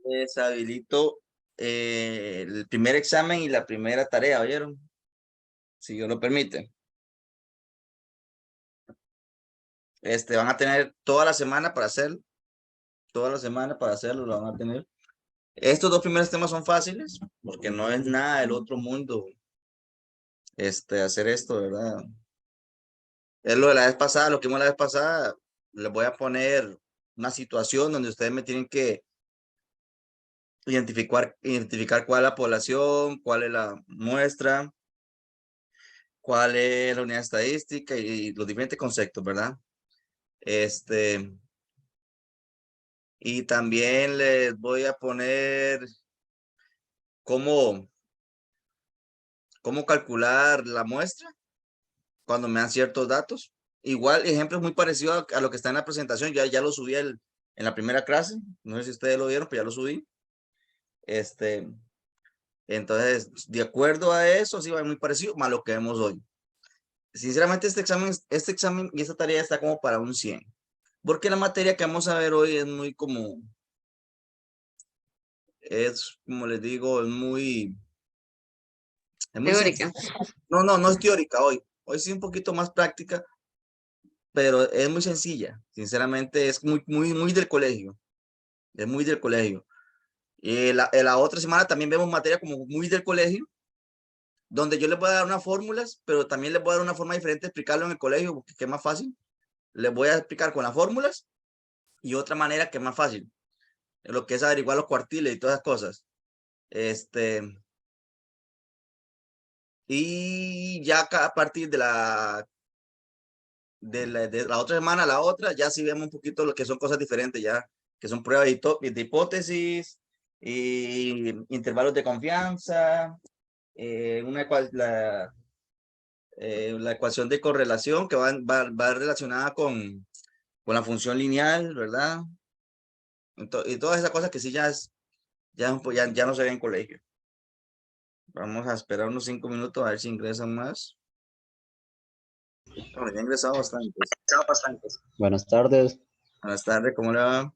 Deshabilito el primer examen y la primera tarea, ¿oyeron? Si Dios lo permite. Van a tener toda la semana para hacerlo. Toda la semana para hacerlo, lo van a tener. Estos dos primeros temas son fáciles, porque no es nada del otro mundo, hacer esto, ¿verdad? Es lo de la vez pasada, lo que vimos la vez pasada. Les voy a poner una situación donde ustedes me tienen que identificar cuál es la población, cuál es la muestra, cuál es la unidad estadística y los diferentes conceptos, ¿verdad? Este, y también les voy a poner cómo, cómo calcular la muestra cuando me dan ciertos datos. Igual, ejemplos muy parecidos a lo que está en la presentación, ya lo subí en la primera clase, no sé si ustedes lo vieron, pero ya lo subí. Este, entonces, de acuerdo a eso, sí va muy parecido a lo que vemos hoy. Sinceramente, este examen y esta tarea está como para un 100, porque la materia que vamos a ver hoy es muy como les digo, es muy Teórica. sencilla. No es teórica hoy. Hoy sí un poquito más práctica, pero es muy sencilla. Sinceramente, es muy del colegio. Es muy del colegio. Y la otra semana también vemos materia como muy del colegio, donde yo les voy a dar unas fórmulas, pero también les voy a dar una forma diferente de explicarlo en el colegio, porque es más fácil. Les voy a explicar con las fórmulas y otra manera que es más fácil, lo que es averiguar los cuartiles y todas esas cosas. Este, y ya a partir de la otra semana a la otra, ya sí vemos un poquito lo que son cosas diferentes, ya que son pruebas de hipótesis y intervalos de confianza, la ecuación de correlación que va relacionada con la función lineal, ¿verdad? Y todas esas cosas que sí ya no se ven en colegio. Vamos a esperar unos 5 minutos a ver si ingresan más. Bueno, ya ha ingresado bastantes. Buenas tardes. Buenas tardes, ¿cómo le va?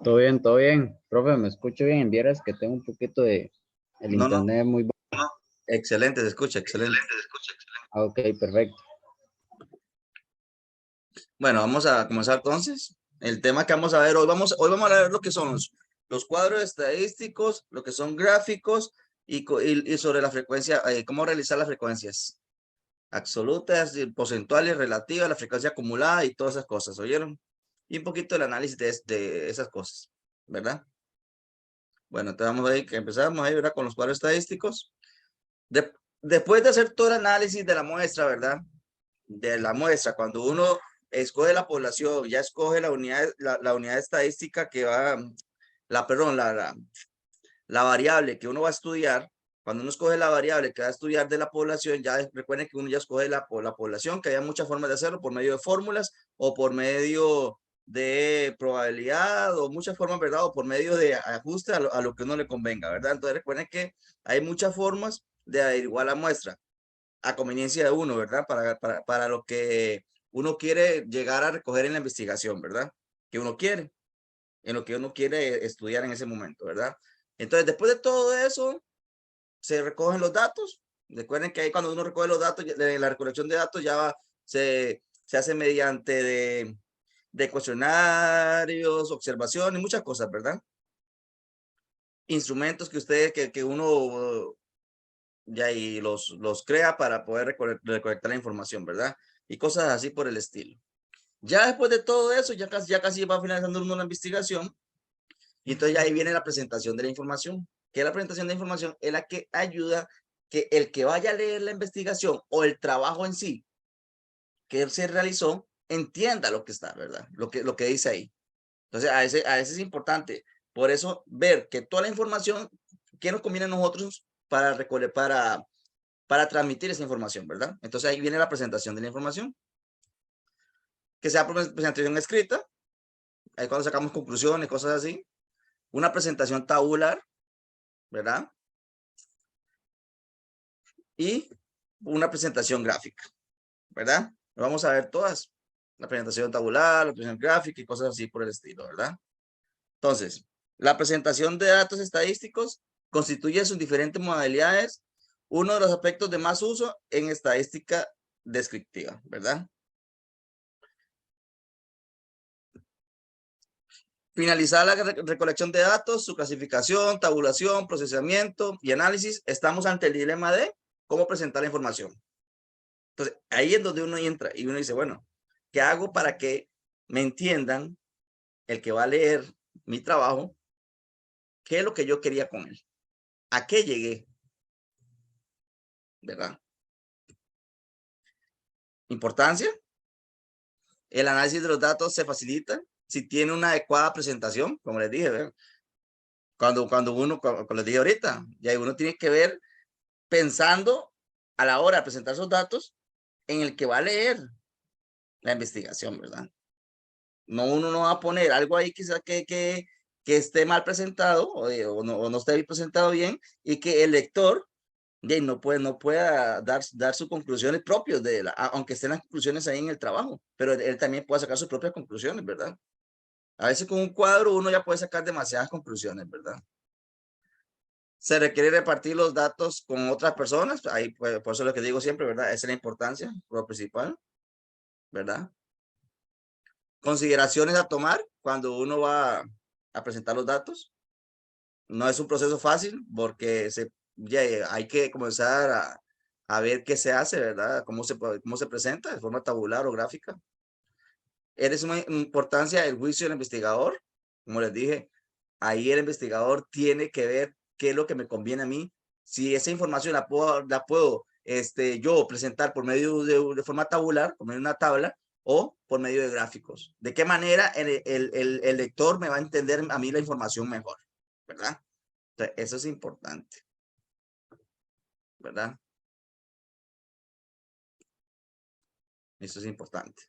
Todo bien, todo bien. Profe, me escucho bien. Vieras que tengo un poquito de el No, no, internet muy bajo. excelente, se escucha, excelente. Ah, ok, perfecto. Bueno, vamos a comenzar entonces. El tema que vamos a ver hoy vamos a ver lo que son los cuadros estadísticos, lo que son gráficos y sobre la frecuencia, cómo realizar las frecuencias absolutas, y porcentuales, relativas, la frecuencia acumulada y todas esas cosas, ¿oyeron? Y un poquito el análisis de esas cosas, ¿verdad? Bueno, entonces vamos a ir, que empezamos ahí, ¿verdad? Con los cuadros estadísticos. Después de hacer todo el análisis de la muestra, ¿verdad? De la muestra, cuando uno escoge la población, ya escoge la unidad estadística que va, perdón, la variable que uno va a estudiar. Cuando uno escoge la variable que va a estudiar de la población, ya recuerden que uno ya escoge la población, que hay muchas formas de hacerlo, por medio de fórmulas o por medio de probabilidad o muchas formas, ¿verdad? O por medio de ajuste a lo que uno le convenga, ¿verdad? Entonces recuerden que hay muchas formas de averiguar la muestra a conveniencia de uno, ¿verdad? Para lo que uno quiere llegar a recoger en la investigación, ¿verdad? Que uno quiere, en lo que uno quiere estudiar en ese momento, ¿verdad? Entonces, después de todo eso, se recogen los datos. Recuerden que ahí cuando uno recoge los datos, la recolección de datos se hace mediante de cuestionarios, observaciones, muchas cosas, ¿verdad? Instrumentos que uno ya y los crea para poder recolectar la información, ¿verdad? Y cosas así por el estilo. Ya después de todo eso, ya casi va finalizando uno la investigación, y entonces ya ahí viene la presentación de la información, que la presentación de la información es la que ayuda que el que vaya a leer la investigación o el trabajo en sí que se realizó entienda lo que está, ¿verdad? Lo que dice ahí. Entonces, a veces es importante. Por eso, ver que toda la información que nos conviene a nosotros para recoger, para transmitir esa información, ¿verdad? Entonces ahí viene la presentación de la información, que sea presentación escrita, ahí cuando sacamos conclusiones, cosas así, una presentación tabular, ¿verdad? Y una presentación gráfica, ¿verdad? Vamos a ver todas. La presentación tabular, la presentación gráfica y cosas así por el estilo, ¿verdad? Entonces, la presentación de datos estadísticos constituye sus diferentes modalidades uno de los aspectos de más uso en estadística descriptiva, ¿verdad? Finalizar la recolección de datos, su clasificación, tabulación, procesamiento y análisis, estamos ante el dilema de cómo presentar la información. Entonces, ahí es donde uno entra y uno dice, bueno, ¿qué hago para que me entiendan el que va a leer mi trabajo? ¿Qué es lo que yo quería con él? ¿A qué llegué? ¿Verdad? Importancia. El análisis de los datos se facilita si tiene una adecuada presentación, como les dije, ¿verdad? Cuando uno, como les dije ahorita, ya uno tiene que ver pensando a la hora de presentar esos datos en el que va a leer la investigación, ¿verdad? No, uno no va a poner algo ahí quizás que esté mal presentado o no esté bien presentado bien y que el lector no pueda dar sus conclusiones propias, aunque estén las conclusiones ahí en el trabajo, pero él también puede sacar sus propias conclusiones, ¿verdad? A veces con un cuadro uno ya puede sacar demasiadas conclusiones, ¿verdad? Se requiere repartir los datos con otras personas, ahí por eso es lo que digo siempre, ¿verdad? Esa es la importancia, lo principal, ¿verdad? Consideraciones a tomar cuando uno va a presentar los datos. No es un proceso fácil porque ya, hay que comenzar a ver qué se hace, ¿verdad? Cómo se presenta de forma tabular o gráfica. Es una importancia el juicio del investigador. Como les dije, ahí el investigador tiene que ver qué es lo que me conviene a mí. Si esa información la puedo yo presentar por medio de forma tabular, por medio de una tabla, o por medio de gráficos. ¿De qué manera el lector me va a entender a mí la información mejor? ¿Verdad? Entonces, eso es importante. ¿Verdad? Eso es importante.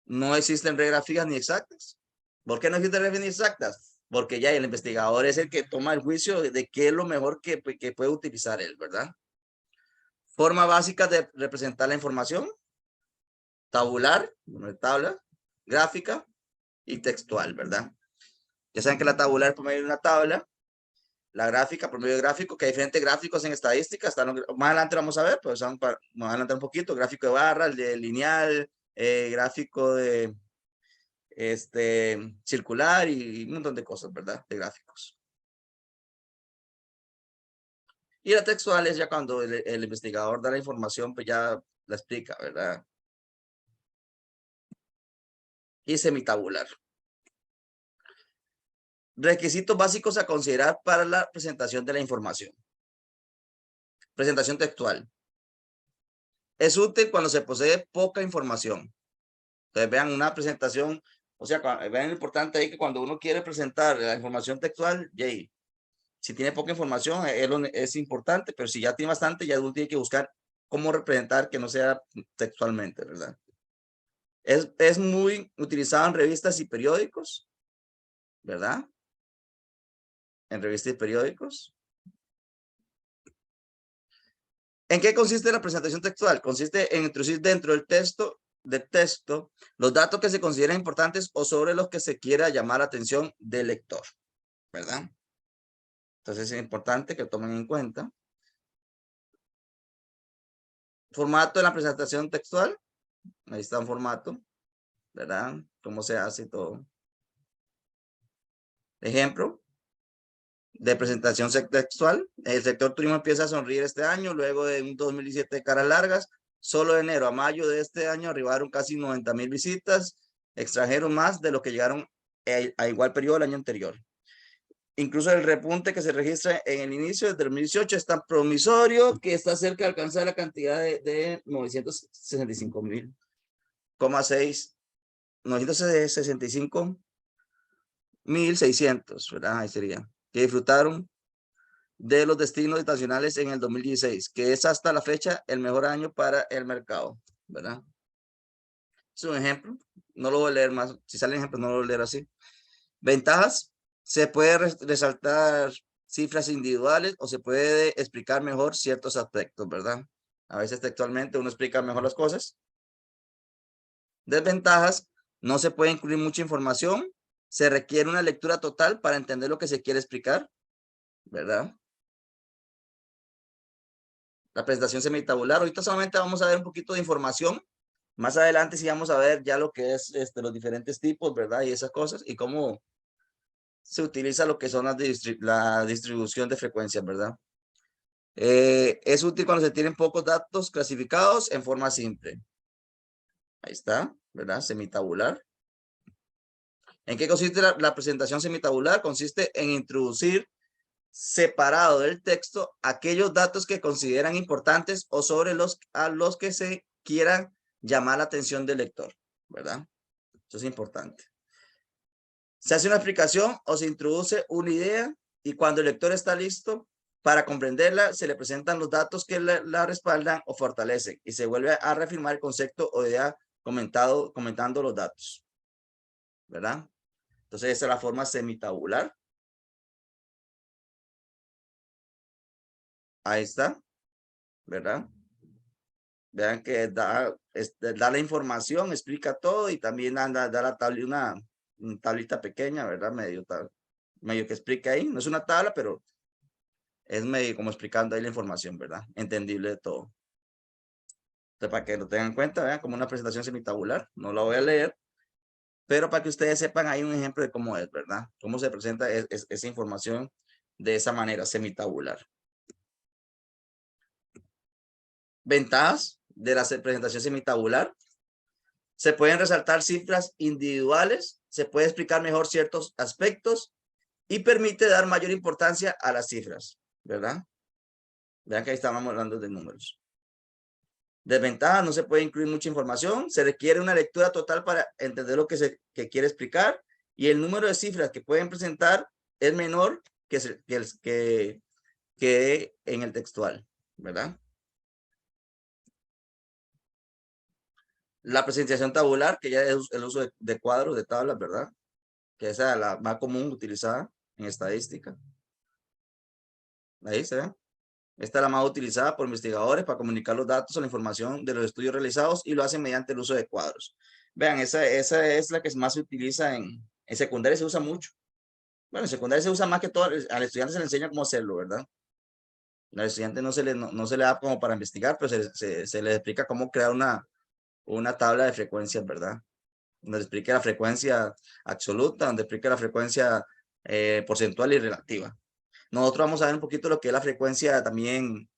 No existen reglas fijas ni exactas. ¿Por qué no existen reglas ni exactas? Porque ya el investigador es el que toma el juicio de qué es lo mejor que puede utilizar él, ¿verdad? Forma básica de representar la información: tabular, tabla, gráfica y textual, ¿verdad? Ya saben que la tabular por medio de una tabla, la gráfica por medio de gráfico, que hay diferentes gráficos en estadística, más adelante vamos a ver, pues vamos a adelantar un poquito: gráfico de barra, el de lineal, gráfico de circular y un montón de cosas, ¿verdad? De gráficos. Y la textual es ya cuando el investigador da la información, pues ya la explica, ¿verdad? Y semitabular. Requisitos básicos a considerar para la presentación de la información. Presentación textual. Es útil cuando se posee poca información. Entonces vean una presentación, o sea, vean lo importante ahí que cuando uno quiere presentar la información textual, yay, si tiene poca información es importante, pero si ya tiene bastante, ya uno tiene que buscar cómo representar que no sea textualmente, ¿verdad? Es muy utilizado en revistas y periódicos, ¿verdad? En revistas y periódicos. ¿En qué consiste la presentación textual? Consiste en introducir dentro del texto los datos que se consideran importantes o sobre los que se quiera llamar la atención del lector, ¿verdad? Entonces es importante que tomen en cuenta. Formato de la presentación textual. Ahí está un formato, ¿verdad? Cómo se hace y todo. Ejemplo de presentación textual: el sector turismo empieza a sonreír este año, luego de un 2017 de caras largas. Solo de enero a mayo de este año arribaron casi 90,000 visitas extranjeros, más de lo que llegaron a igual periodo del año anterior. Incluso el repunte que se registra en el inicio del 2018 es tan promisorio que está cerca de alcanzar la cantidad de 965,600, ¿verdad? Ahí sería, que disfrutaron de los destinos internacionales en el 2016, que es hasta la fecha el mejor año para el mercado, ¿verdad? Es un ejemplo, no lo voy a leer más, si salen ejemplos no lo voy a leer así. Ventajas: se puede resaltar cifras individuales o se puede explicar mejor ciertos aspectos, ¿verdad? A veces textualmente uno explica mejor las cosas. Desventajas, no se puede incluir mucha información, se requiere una lectura total para entender lo que se quiere explicar, ¿verdad? La presentación semitabular, ahorita solamente vamos a ver un poquito de información. Más adelante sí vamos a ver ya lo que es los diferentes tipos, ¿verdad? Y esas cosas, y cómo se utiliza lo que son la distribución de frecuencias, ¿verdad? Es útil cuando se tienen pocos datos clasificados en forma simple. Ahí está, ¿verdad? Semitabular. ¿En qué consiste la presentación semitabular? Consiste en introducir separado del texto aquellos datos que consideran importantes o sobre a los que se quieran llamar la atención del lector, ¿verdad? Eso es importante. Se hace una explicación o se introduce una idea y cuando el lector está listo para comprenderla, se le presentan los datos que la respaldan o fortalecen y se vuelve a reafirmar el concepto o idea comentando los datos, ¿verdad? Entonces esa es la forma semitabular. Ahí está, ¿verdad? Vean que da la información, explica todo y también da la tabla, una tablita pequeña, ¿verdad? Medio que explica ahí. No es una tabla, pero es medio como explicando ahí la información, ¿verdad? Entendible de todo. Entonces, para que lo tengan en cuenta, vean, como una presentación semitabular. No la voy a leer, pero para que ustedes sepan, hay un ejemplo de cómo es, ¿verdad? Cómo se presenta esa información de esa manera, semitabular. Ventajas de la presentación semitabular. Se pueden resaltar cifras individuales, se puede explicar mejor ciertos aspectos y permite dar mayor importancia a las cifras, ¿verdad? Vean que ahí estábamos hablando de números. Desventajas, no se puede incluir mucha información, se requiere una lectura total para entender lo que quiere explicar y el número de cifras que pueden presentar es menor que en el textual, ¿verdad? La presentación tabular, que ya es el uso de cuadros, de tablas, ¿verdad? Que esa es la más común utilizada en estadística. Ahí se ve. Esta es la más utilizada por investigadores para comunicar los datos o la información de los estudios realizados y lo hacen mediante el uso de cuadros. Vean, esa es la que más se utiliza en secundaria, se usa mucho. Bueno, en secundaria se usa más que todo, al estudiante se le enseña cómo hacerlo, ¿verdad? Al estudiante no se le da como para investigar, pero se le explica cómo crear una tabla de frecuencias, ¿verdad? Donde explique la frecuencia absoluta, donde explique la frecuencia porcentual y relativa. Nosotros vamos a ver un poquito lo que es la frecuencia también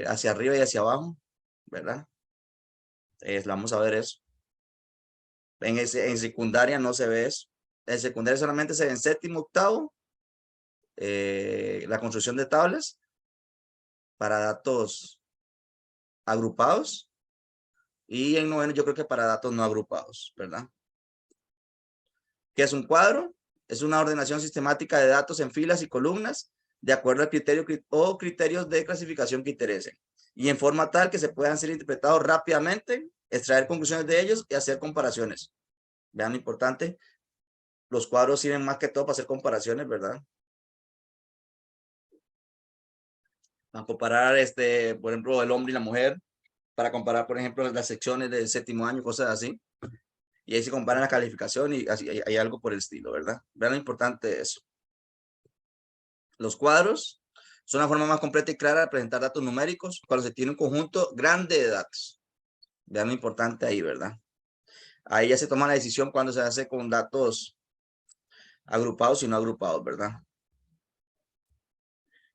hacia arriba y hacia abajo, ¿verdad? Vamos a ver eso. En secundaria no se ve eso. En secundaria solamente se ve en séptimo, octavo, la construcción de tablas para datos agrupados y en noveno yo creo que para datos no agrupados, ¿verdad? ¿Qué es un cuadro? Es una ordenación sistemática de datos en filas y columnas de acuerdo al criterio o criterios de clasificación que interesen y en forma tal que se puedan ser interpretados rápidamente, extraer conclusiones de ellos y hacer comparaciones. Vean lo importante, los cuadros sirven más que todo para hacer comparaciones, ¿verdad? Para comparar, por ejemplo, el hombre y la mujer, para comparar, por ejemplo, las secciones del séptimo año, cosas así. Y ahí se comparan la calificación y así hay algo por el estilo, ¿verdad? Vean lo importante de eso. Los cuadros son una forma más completa y clara de presentar datos numéricos cuando se tiene un conjunto grande de datos. Vean lo importante ahí, ¿verdad? Ahí ya se toma la decisión cuando se hace con datos agrupados y no agrupados, ¿verdad?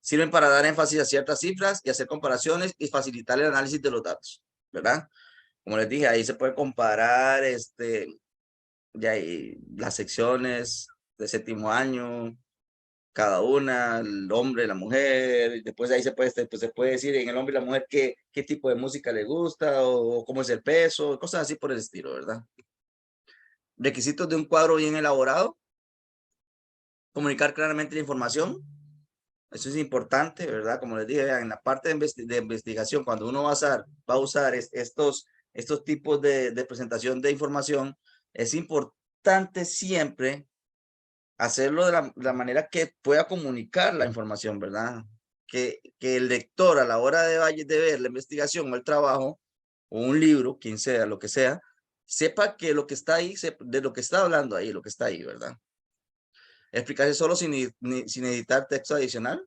Sirven para dar énfasis a ciertas cifras y hacer comparaciones y facilitar el análisis de los datos, ¿verdad? Como les dije, ahí se puede comparar ya las secciones de séptimo año, cada una, el hombre, la mujer, después de ahí pues se puede decir en el hombre y la mujer qué tipo de música le gusta o cómo es el peso, cosas así por el estilo, ¿verdad? Requisitos de un cuadro bien elaborado, comunicar claramente la información, eso es importante, ¿verdad? Como les dije, en la parte de investigación, cuando uno va a usar estos tipos de presentación de información, es importante siempre hacerlo de la manera que pueda comunicar la información, ¿verdad? Que el lector a la hora de ver la investigación o el trabajo o un libro, quien sea, lo que sea, sepa que lo que está ahí, de lo que está hablando ahí, lo que está ahí, ¿verdad? Explicarse solo sin editar texto adicional.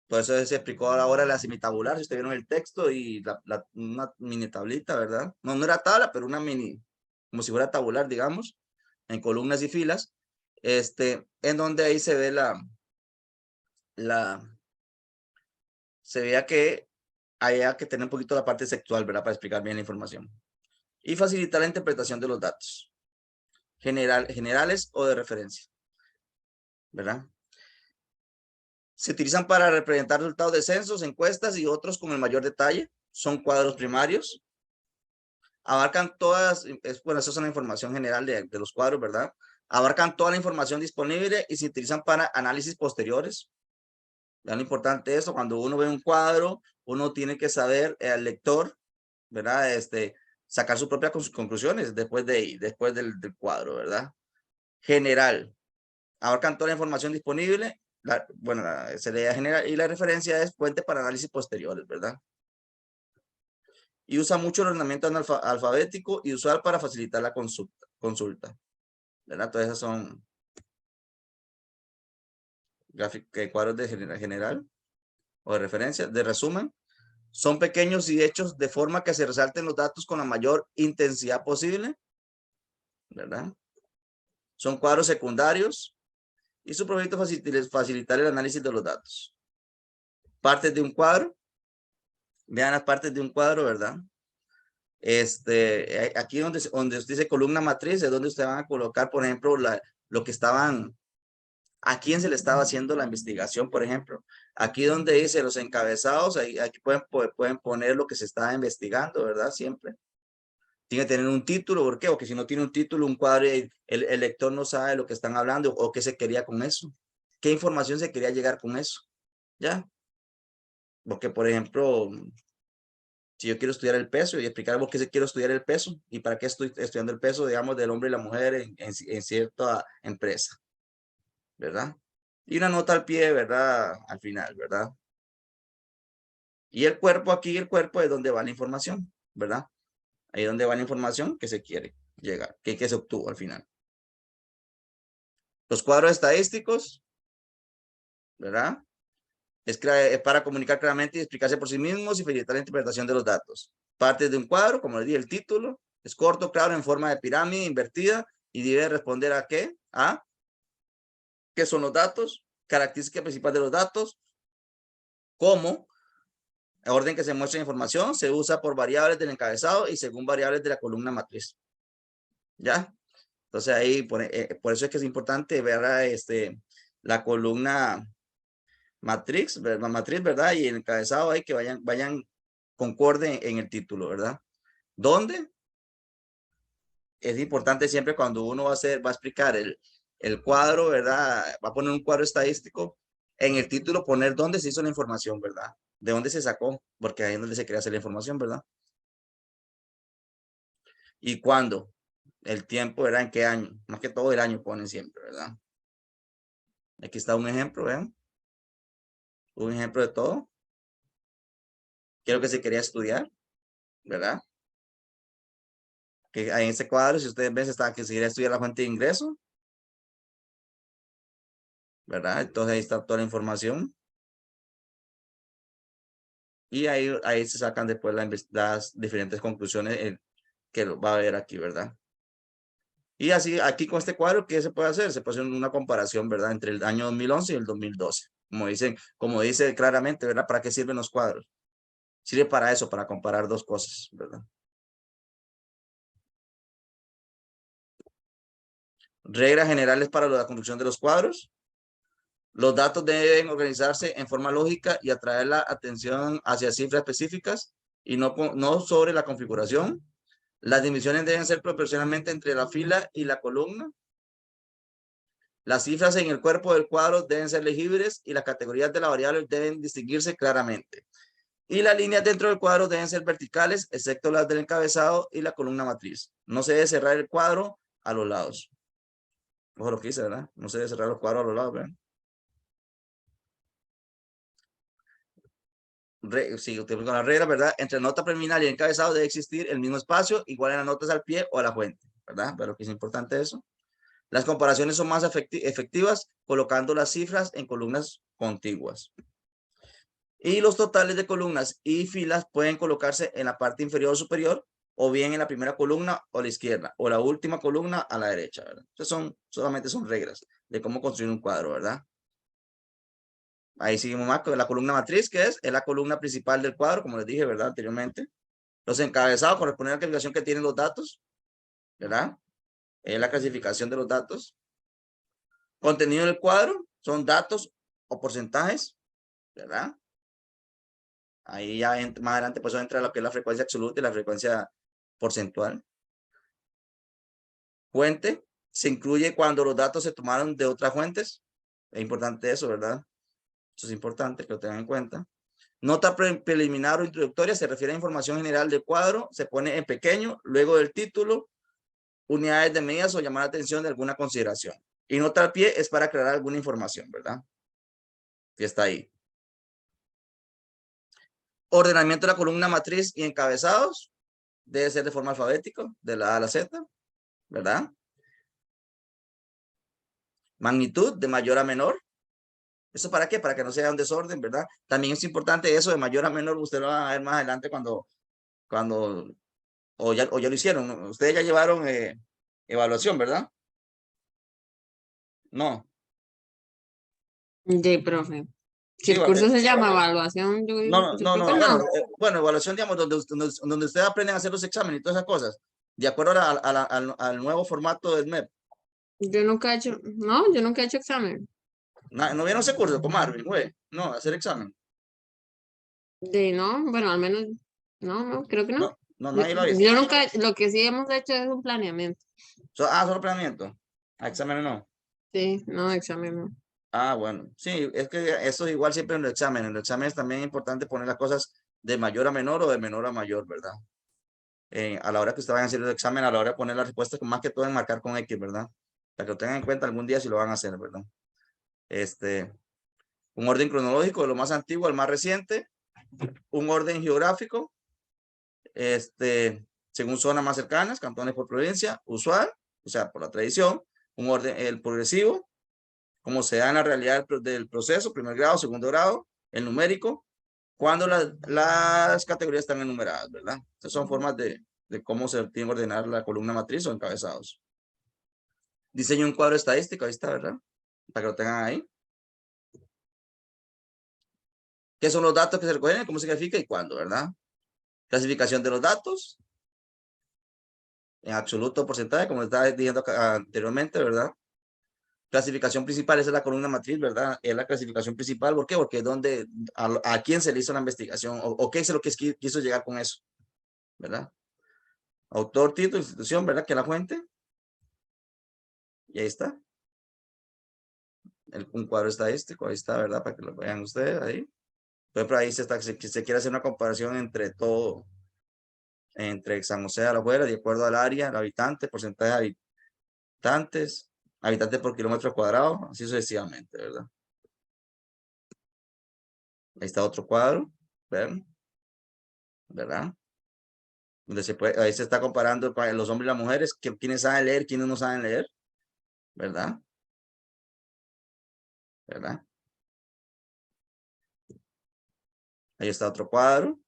Por eso se explicó ahora la semitabular, si ustedes vieron el texto y una mini tablita, ¿verdad? No, no era tabla, pero una mini, como si fuera tabular, digamos, en columnas y filas, en donde ahí se ve se veía que había que tener un poquito la parte sexual, ¿verdad? Para explicar bien la información. Y facilitar la interpretación de los datos, generales o de referencia, ¿verdad? Se utilizan para representar resultados de censos, encuestas y otros con el mayor detalle. Son cuadros primarios. Abarcan todas, bueno, esa es una información general de los cuadros, ¿verdad? Abarcan toda la información disponible y se utilizan para análisis posteriores. Vean lo importante de eso, cuando uno ve un cuadro, uno tiene que saber, al lector, ¿verdad? Sacar sus propias conclusiones después del cuadro, ¿verdad? General. Abarcan toda la información disponible. Se lee general y la referencia es fuente para análisis posteriores, ¿verdad? Y usa mucho el ordenamiento alfabético y usual para facilitar la consulta, ¿verdad? Todas esas son cuadros de general o de referencia, de resumen. Son pequeños y hechos de forma que se resalten los datos con la mayor intensidad posible, ¿verdad? Son cuadros secundarios y su propósito es facilitar el análisis de los datos. Partes de un cuadro. Vean las partes de un cuadro, ¿verdad? Aquí donde usted dice columna matriz es donde usted van a colocar, por ejemplo, lo que estaban, a quién se le estaba haciendo la investigación, por ejemplo. Aquí donde dice los encabezados, aquí pueden poner lo que se está investigando, ¿verdad? Siempre. Tiene que tener un título, ¿por qué? Porque si no tiene un título, un cuadro, el lector no sabe lo que están hablando o qué se quería con eso. ¿Qué información se quería llegar con eso? ¿Ya? Porque, por ejemplo, si yo quiero estudiar el peso y explicar por qué se quiero estudiar el peso y para qué estoy estudiando el peso, digamos, del hombre y la mujer en cierta empresa, ¿verdad? Y una nota al pie, ¿verdad? Al final, ¿verdad? Y el cuerpo aquí, el cuerpo es donde va la información, ¿verdad? Ahí es donde va la información que se quiere llegar, que se obtuvo al final. Los cuadros estadísticos, ¿verdad? Es para comunicar claramente y explicarse por sí mismos y facilitar la interpretación de los datos. Partes de un cuadro, como les dije, el título, es corto, claro, en forma de pirámide invertida y debe responder a qué, qué son los datos, características principales de los datos, cómo, el orden que se muestra información, se usa por variables del encabezado y según variables de la columna matriz. ¿Ya? Entonces ahí, por eso es que es importante ver la columna matriz, ¿verdad? Y el encabezado ahí que vayan concorde en el título, ¿verdad? ¿Dónde? Es importante siempre cuando uno va a explicar el cuadro, ¿verdad? Va a poner un cuadro estadístico, en el título poner dónde se hizo la información, ¿verdad? De dónde se sacó, porque ahí es donde se quería hacer la información, ¿verdad? Y cuándo, el tiempo, ¿verdad? En qué año, más que todo el año ponen siempre, ¿verdad? Aquí está un ejemplo, ¿vean? Un ejemplo de todo. ¿Qué es lo que se quería estudiar? ¿Verdad? Que en ese cuadro, si ustedes ven, está que se quería estudiar la fuente de ingreso, ¿verdad? Entonces ahí está toda la información. Y ahí se sacan después las diferentes conclusiones que va a ver aquí, ¿verdad? Y así, aquí con este cuadro, ¿qué se puede hacer? Se puede hacer una comparación, ¿verdad? Entre el año 2011 y el 2012. Como dice claramente, ¿verdad? ¿Para qué sirven los cuadros? Sirve para eso, para comparar dos cosas, ¿verdad? Reglas generales para la construcción de los cuadros. Los datos deben organizarse en forma lógica y atraer la atención hacia cifras específicas y no sobre la configuración. Las dimensiones deben ser proporcionalmente entre la fila y la columna. Las cifras en el cuerpo del cuadro deben ser legibles y las categorías de la variable deben distinguirse claramente. Y las líneas dentro del cuadro deben ser verticales, excepto las del encabezado y la columna matriz. No se debe cerrar el cuadro a los lados. Ojo lo que dice, ¿verdad? No se debe cerrar los cuadros a los lados, ¿verdad? Sí, con la regla, ¿verdad? Entre nota preliminar y encabezado debe existir el mismo espacio, igual en las notas al pie o a la fuente, ¿verdad? Pero que es importante eso. Las comparaciones son más efectivas colocando las cifras en columnas contiguas. Y los totales de columnas y filas pueden colocarse en la parte inferior o superior, o bien en la primera columna o a la izquierda, o la última columna a la derecha, ¿verdad? Entonces solamente son reglas de cómo construir un cuadro, ¿verdad? Ahí seguimos más con la columna matriz, que es la columna principal del cuadro, como les dije, ¿verdad? Anteriormente. Los encabezados corresponden a la clasificación que tienen los datos, ¿verdad? Es la clasificación de los datos. Contenido del cuadro son datos o porcentajes, ¿verdad? Ahí ya más adelante pues entra lo que es la frecuencia absoluta y la frecuencia porcentual. Fuente se incluye cuando los datos se tomaron de otras fuentes. Es importante eso, ¿verdad? Eso es importante que lo tengan en cuenta. Nota preliminar o introductoria se refiere a información general del cuadro, se pone en pequeño, luego del título, unidades de medidas o llamar la atención de alguna consideración. Y nota al pie es para aclarar alguna información, ¿verdad? Que está ahí. Ordenamiento de la columna matriz y encabezados debe ser de forma alfabética, de la A a la Z, ¿verdad? Magnitud de mayor a menor. ¿Eso para qué? Para que no sea un desorden, ¿verdad? También es importante eso de mayor a menor, usted lo va a ver más adelante cuando o ya lo hicieron, ¿no? Ustedes ya llevaron evaluación, ¿verdad? No. De profe. Si Sí, el curso se llama evaluación, no, yo no, creo que no, bueno, no. bueno, evaluación, digamos, donde ustedes aprenden a hacer los exámenes y todas esas cosas, de acuerdo al nuevo formato del MEP. Yo nunca he hecho, no, yo nunca he hecho examen. ¿No vieron ese curso con Marvin, güey? No, hacer examen. De no, bueno, al menos, no, creo que no. No, no, nadie lo ha visto. Yo nunca, lo que sí hemos hecho es un planeamiento. Solo planeamiento. A exámenes no. Sí, no, examen no. Ah, bueno. Sí, es que eso es igual siempre en los exámenes. En los exámenes también es importante poner las cosas de mayor a menor o de menor a mayor, ¿verdad? A la hora que ustedes vayan a hacer el examen, a la hora de poner las respuestas, más que todo en marcar con X, ¿verdad? Para que lo tengan en cuenta algún día si lo van a hacer, ¿verdad? Un orden cronológico de lo más antiguo al más reciente, un orden geográfico, según zonas más cercanas, cantones por provincia, usual, o sea, por la tradición, un orden, el progresivo, como se da en la realidad del proceso, primer grado, segundo grado, el numérico, cuando las categorías están enumeradas, ¿verdad? Estas son formas de cómo se tiene que ordenar la columna matriz o encabezados. Diseño un cuadro estadístico, ahí está, ¿verdad? Para que lo tengan ahí. ¿Qué son los datos que se recogen? ¿Cómo se califica y cuándo, verdad? Clasificación de los datos. En absoluto porcentaje, como estaba diciendo anteriormente, ¿verdad? Clasificación principal, esa es la columna matriz, ¿verdad? Es la clasificación principal. ¿Por qué? Porque es donde, a quién se le hizo la investigación o qué es lo que quiso llegar con eso, ¿verdad? Autor, título, institución, ¿verdad? Que es la fuente. Y ahí está. Un cuadro estadístico, ahí está, ¿verdad? Para que lo vean ustedes ahí. Por ejemplo, ahí se quiere hacer una comparación entre todo, entre San José de la Afuera, de acuerdo al área, el habitante, porcentaje de habitantes por kilómetro cuadrado, así sucesivamente, ¿verdad? Ahí está otro cuadro, ¿ven? ¿Verdad? Donde ahí se está comparando los hombres y las mujeres, quiénes saben leer, quiénes no saben leer, ¿verdad? ¿Verdad? Ahí está otro cuadro.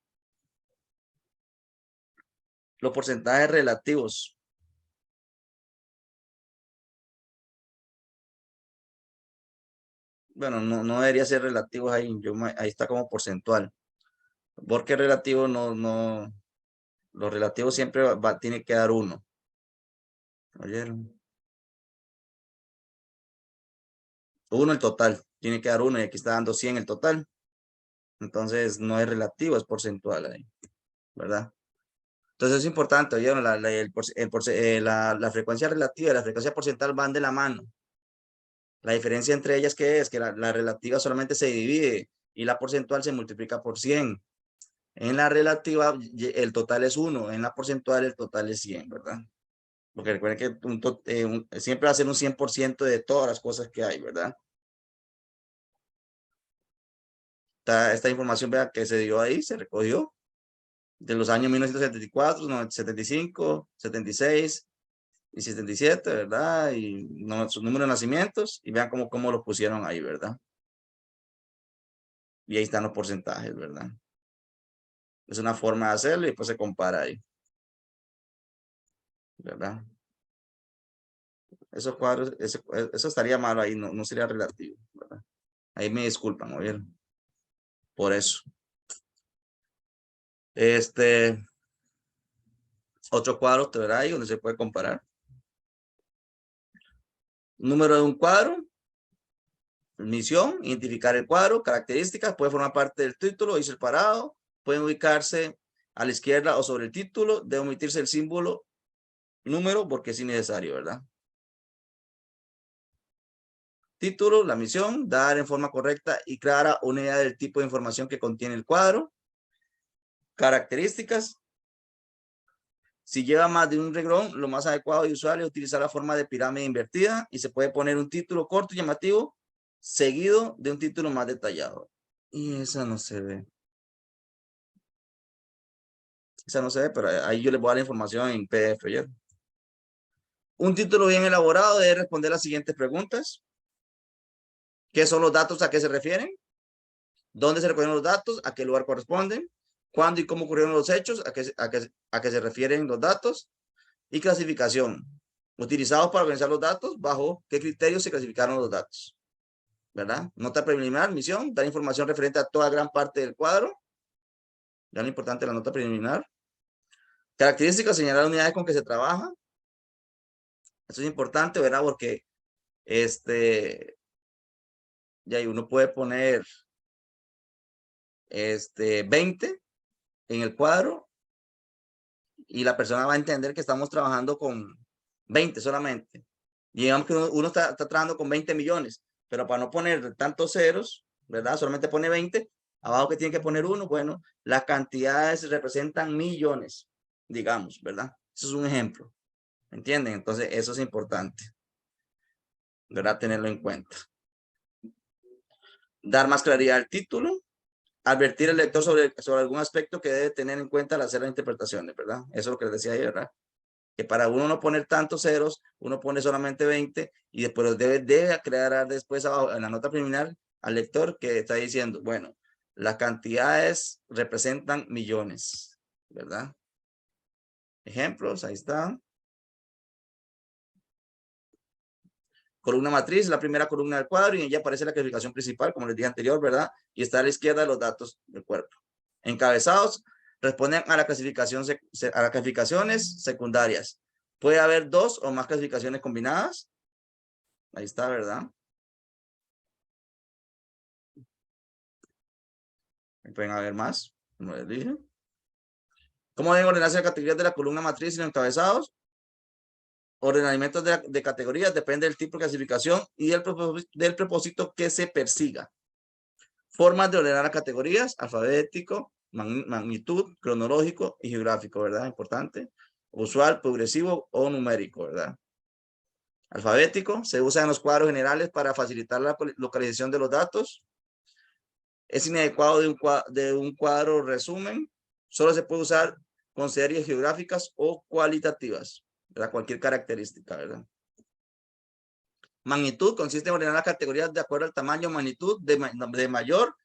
Los porcentajes relativos. Bueno, no debería ser relativos ahí, ahí está como porcentual. Porque relativo los relativos siempre tiene que dar uno. ¿Oyeron? Uno el total, tiene que dar uno y aquí está dando 100 el total. Entonces no es relativo, es porcentual ahí, ¿verdad? Entonces es importante, ¿oyeron? La frecuencia relativa y la frecuencia porcentual van de la mano. La diferencia entre ellas ¿qué es? Que la relativa solamente se divide y la porcentual se multiplica por 100. En la relativa el total es 1, en la porcentual el total es 100, ¿verdad? Porque recuerden que siempre va a ser un 100% de todas las cosas que hay, ¿verdad? esta información, vea, que se dio ahí, se recogió de los años 1974, 75, 76 y 77, ¿verdad? Y sus números de nacimientos, y vean cómo los pusieron ahí, ¿verdad? Y ahí están los porcentajes, ¿verdad? Es una forma de hacerlo y después se compara ahí, ¿verdad? Esos cuadros, eso estaría malo ahí, no sería relativo, ¿verdad? Ahí me disculpan, ¿oyeron? Por eso. Otro cuadro, ¿verdad? Ahí donde se puede comparar. Número de un cuadro. Misión, identificar el cuadro, características, puede formar parte del título y separado, pueden ubicarse a la izquierda o sobre el título, debe omitirse el símbolo número porque es innecesario, ¿verdad? Título, la misión, dar en forma correcta y clara una idea del tipo de información que contiene el cuadro. Características, si lleva más de un renglón, lo más adecuado y usual es utilizar la forma de pirámide invertida y se puede poner un título corto y llamativo seguido de un título más detallado. Y esa no se ve. Esa no se ve, pero ahí yo les voy a dar la información en PDF. ¿Ya? Un título bien elaborado debe responder las siguientes preguntas. ¿Qué son los datos? ¿A qué se refieren? ¿Dónde se recogieron los datos? ¿A qué lugar corresponden? ¿Cuándo y cómo ocurrieron los hechos? ¿A qué se refieren los datos? Y clasificación. Utilizados para organizar los datos. ¿Bajo qué criterios se clasificaron los datos? ¿Verdad? Nota preliminar, misión. Dar información referente a toda gran parte del cuadro. Ya lo importante de la nota preliminar. Características, señalar unidades con que se trabaja. Eso es importante, ¿verdad? Porque ya uno puede poner 20 en el cuadro y la persona va a entender que estamos trabajando con 20 solamente. Y digamos que uno está trabajando con 20 millones, pero para no poner tantos ceros, ¿verdad? Solamente pone 20, abajo que tiene que poner 1, bueno, las cantidades representan millones, digamos, ¿verdad? Eso es un ejemplo, ¿entienden? Entonces, eso es importante, ¿verdad? Tenerlo en cuenta. Dar más claridad al título, advertir al lector sobre algún aspecto que debe tener en cuenta al hacer las interpretaciones, ¿verdad? Eso es lo que les decía ayer, ¿verdad? Que para uno no poner tantos ceros, uno pone solamente 20 y después debe aclarar después abajo en la nota preliminar al lector que está diciendo, bueno, las cantidades representan millones, ¿verdad? Ejemplos, ahí está. Columna matriz, la primera columna del cuadro y en ella aparece la clasificación principal, como les dije anterior, ¿verdad? Y está a la izquierda los datos del cuerpo. Encabezados responden a las clasificaciones secundarias. Puede haber 2 o más clasificaciones combinadas. Ahí está, ¿verdad? Pueden haber más, como les dije. ¿Cómo deben ordenarse las categorías de la columna matriz y los encabezados? Ordenamientos de categorías depende del tipo de clasificación y del propósito que se persiga. Formas de ordenar las categorías: alfabético, magnitud, cronológico y geográfico, ¿verdad? Importante. Usual, progresivo o numérico, ¿verdad? Alfabético, se usa en los cuadros generales para facilitar la localización de los datos. Es inadecuado de un cuadro resumen. Solo se puede usar con series geográficas o cualitativas, ¿verdad? Cualquier característica, ¿verdad? Magnitud consiste en ordenar las categorías de acuerdo al tamaño o magnitud de mayor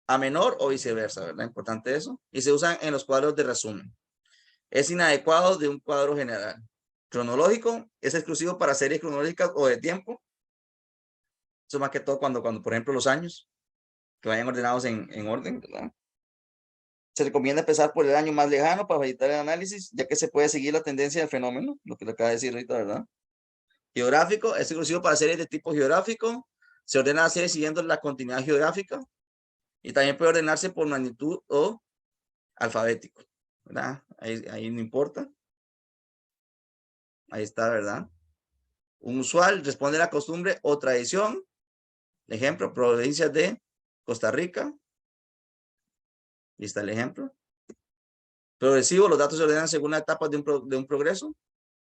a menor o viceversa, ¿verdad? Importante eso. Y se usan en los cuadros de resumen. Es inadecuado de un cuadro general. Cronológico es exclusivo para series cronológicas o de tiempo. Eso más que todo cuando por ejemplo, los años que vayan ordenados en orden, ¿verdad? Se recomienda empezar por el año más lejano para facilitar el análisis, ya que se puede seguir la tendencia del fenómeno, lo que le acaba de decir ahorita, ¿verdad? Geográfico es exclusivo para series de tipo geográfico. Se ordena la serie siguiendo la continuidad geográfica y también puede ordenarse por magnitud o alfabético, ¿verdad? Ahí no importa. Ahí está, ¿verdad? Un usual responde a la costumbre o tradición. Ejemplo, provincias de Costa Rica. Ahí está el ejemplo. Progresivo, los datos se ordenan según la etapa de un progreso.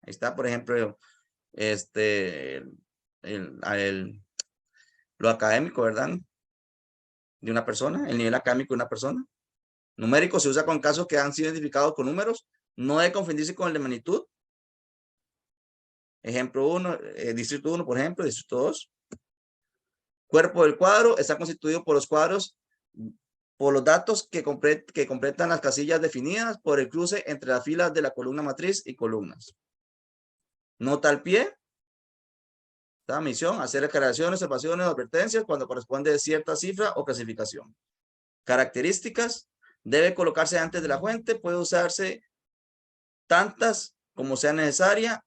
Ahí está, por ejemplo, lo académico, ¿verdad? de una persona, el nivel académico de una persona. Numérico se usa con casos que han sido identificados con números, no debe confundirse con el de magnitud. Ejemplo 1, distrito 1, por ejemplo, distrito 2. Cuerpo del cuadro está constituido por los cuadros, por los datos que completan las casillas definidas por el cruce entre las filas de la columna matriz y columnas. Nota al pie. La misión, hacer aclaraciones, observaciones, advertencias cuando corresponde cierta cifra o clasificación. Características. Debe colocarse antes de la fuente. Puede usarse tantas como sea necesaria.